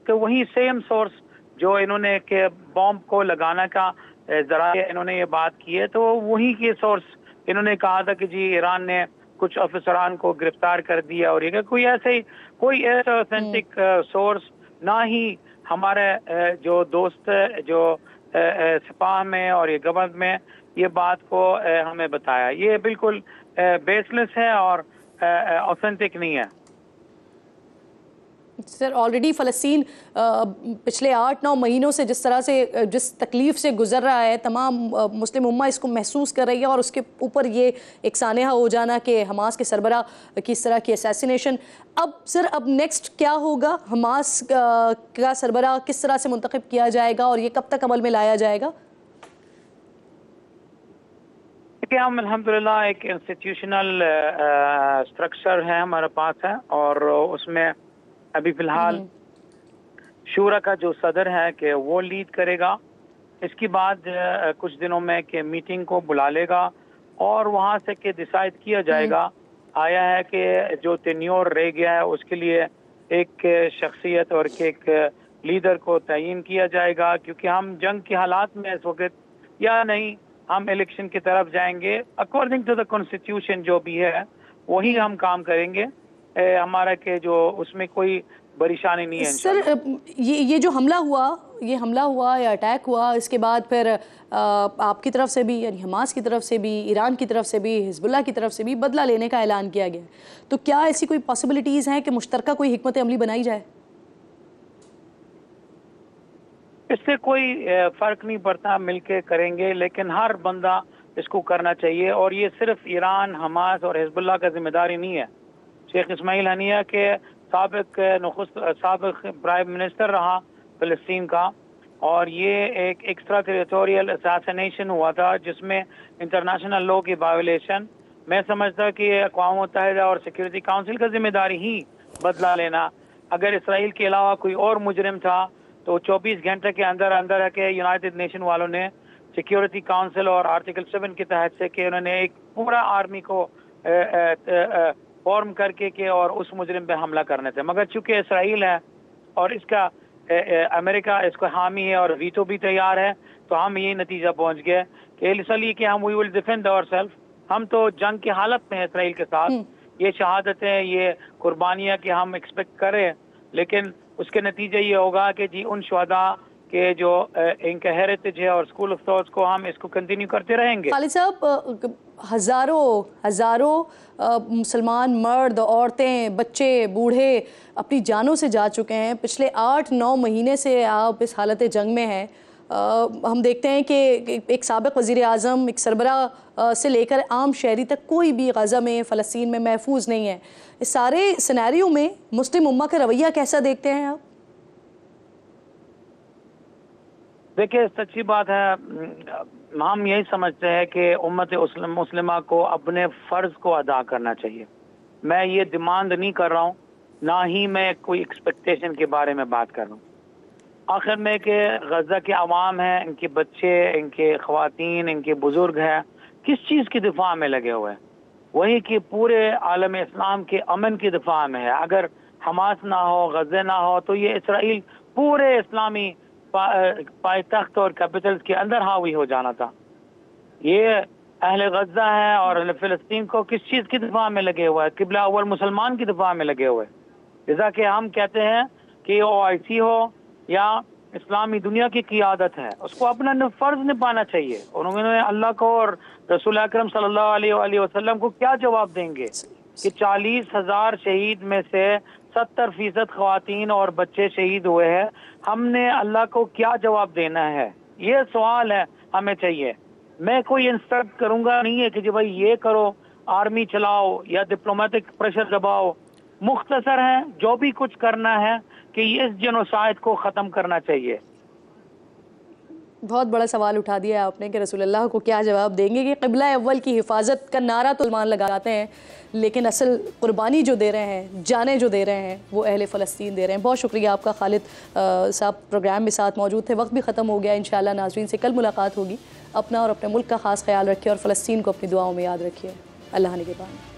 तो वही सेम सोर्स जो इन्होंने के बॉम्ब को लगाने का जरा इन्होंने ये बात की है, तो वही के सोर्स इन्होंने कहा था कि जी ईरान ने कुछ अफसरान को गिरफ्तार कर दिया, और ये कोई ऐसा ऑथेंटिक सोर्स ना ही हमारे जो दोस्त जो सिपाह में और ये गवर्नमेंट में ये बात को हमें बताया। ये बिल्कुल बेसलेस है और ऑथेंटिक नहीं है। सर ऑलरेडी फ़लस्तीन पिछले 8-9 महीनों से जिस तकलीफ़ से गुजर रहा है, तमाम मुस्लिम उम्मा इसको महसूस कर रही है, और उसके ऊपर ये एक सानेहा हो जाना कि हमास के सरबराह की इस तरह की असैसिनेशन। अब नेक्स्ट क्या होगा? हमास का सरबराह किस तरह से मुंतखब किया जाएगा और ये कब तक अमल में लाया जाएगा? हम अल्हम्दुलिल्लाह एक इंस्टीट्यूशनल स्ट्रक्चर है हमारे पास है, और उसमें अभी फिलहाल शूरा का जो सदर है कि वो लीड करेगा। इसके बाद कुछ दिनों में कि मीटिंग को बुला लेगा और वहाँ से कि डिसाइड किया जाएगा। आया है कि जो टेन्योर रह गया है उसके लिए एक शख्सियत और एक लीडर को तयन किया जाएगा, क्योंकि हम जंग के हालात में इस वक्त या नहीं, हम इलेक्शन की तरफ जाएंगे। अकॉर्डिंग टू द कॉन्स्टिट्यूशन जो भी है वही हम काम करेंगे। हमारा के जो उसमें कोई परेशानी नहीं है। सर ये जो हमला हुआ या अटैक हुआ, इसके बाद फिर आपकी तरफ से भी, यानी हमास की तरफ से भी, ईरान की तरफ से भी, हिजबुल्लाह की तरफ से भी बदला लेने का ऐलान किया गया, तो क्या ऐसी कोई पॉसिबिलिटीज़ हैं कि मुश्तरका कोई हिकमत अमली बनाई जाए? इससे कोई फर्क नहीं पड़ता, मिलके करेंगे, लेकिन हर बंदा इसको करना चाहिए। और ये सिर्फ ईरान, हमास और हिजबुल्लाह का जिम्मेदारी नहीं है। शेख इस्माइल हनिया के साबिक प्राइम मिनिस्टर रहा फ़लस्तीन का, और ये एक एक्स्ट्रा टेरिटोरियल असैसिनेशन हुआ था जिसमें इंटरनेशनल लॉ की वायलेशन। मैं समझता कि अक़वाम मुत्तहिदा और सिक्योरिटी काउंसिल का जिम्मेदारी ही बदला लेना। अगर इसराइल के अलावा कोई और मुजरिम था तो 24 घंटे के अंदर अंदर है कि यूनाइटेड नेशन वालों ने सिक्योरिटी काउंसिल और आर्टिकल 7 के तहत से कि उन्होंने एक पूरा आर्मी को फॉर्म करके के और उस मुजरिम पे हमला करने थे। मगर चूंकि इसराइल है और इसका अमेरिका इसको हामी है और वीटो भी तैयार है, तो हम ये नतीजा पहुंच गए कि इसलिए कि हम वी विल डिफेंड आवरसेल्फ। हम तो जंग की हालत में है इसराइल के साथ। ये शहादतें, ये कुर्बानियाँ कि हम एक्सपेक्ट करें, लेकिन उसके नतीजे ये होगा कि जी उन शुहदा के जो इनका हेरिटेज है और स्कूल ऑफ थॉट्स को हम इसको कंटिन्यू करते रहेंगे। खालिद साहब, हज़ारों मुसलमान मर्द, औरतें, बच्चे, बूढ़े अपनी जानों से जा चुके हैं। पिछले 8-9 महीने से आप इस हालत जंग में हैं। हम देखते हैं कि एक साबिक़ वज़ीर आज़म, एक सरबराह से लेकर आम शहरी तक कोई भी गज़ा में, फ़लस्तीन में महफूज नहीं है। इस सारे सिनेरियो में मुस्लिम उम्मा का रवैया कैसा देखते हैं आप? देखिए, सच्ची बात है, हम यही समझते हैं कि उम्मत मुस्लिमा को अपने फ़र्ज़ को अदा करना चाहिए। मैं ये डिमांड नहीं कर रहा हूँ, ना ही मैं कोई एक्सपेक्टेशन के बारे में बात कर रहा हूँ। आखिर में कि गज़ा के अवाम हैं, इनके बच्चे, इनके ख़वातीन, इनके बुज़ुर्ग हैं, किस चीज़ की दिफा में लगे हुए हैं? वही कि पूरे आलम इस्लाम के अमन की दिफा में है। अगर हमास ना हो, गज़ा ना हो, तो ये इसराइल पूरे इस्लामी पायतख्त और कैपिटल्स के अंदर हावी हो जाना था। ये अहले गज़ा है और अहले फ़लस्तीन को किस चीज़ की दिफा में लगे हुए हैं? क़िबला अव्वल मुसलमान की दिफा में लगे हुए। जैसा कि हम कहते हैं कि OIC हो या इस्लामी दुनिया की क़ियादत है, उसको अपना फ़र्ज़ निभाना चाहिए। उन्होंने अल्लाह को और रसूल अकरम सल्लल्लाहु अलैहि वसल्लम को क्या जवाब देंगे कि 40,000 शहीद में से 70% ख़वातीन और बच्चे शहीद हुए हैं। हमने अल्लाह को क्या जवाब देना है? ये सवाल है हमें चाहिए। मैं कोई इंस्ट्रक्ट करूंगा नहीं है कि जी भाई ये करो, आर्मी चलाओ या डिप्लोमेटिक प्रेशर दबाओ। मुख्तसर है, जो भी कुछ करना है कि इस जेनोसाइड को ख़त्म करना चाहिए। बहुत बड़ा सवाल उठा दिया आपने कि रसूलुल्लाह को क्या जवाब देंगे कि क़िबला अव्वल की हिफाजत का नारा तो मान लगाते हैं, लेकिन असल कुर्बानी जो दे रहे हैं, जाने जो दे रहे हैं, वो अहले फ़लस्तीन दे रहे हैं। बहुत शुक्रिया आपका खालिद साहब, प्रोग्राम में साथ मौजूद थे। वक्त भी ख़त्म हो गया। इंशाअल्लाह नाज़रीन से कल मुलाकात होगी। अपना और अपने मुल्क का ख़ास ख्याल रखिए और फ़लस्तीन को अपनी दुआओं में याद रखिए। अल्लाह निगहबान।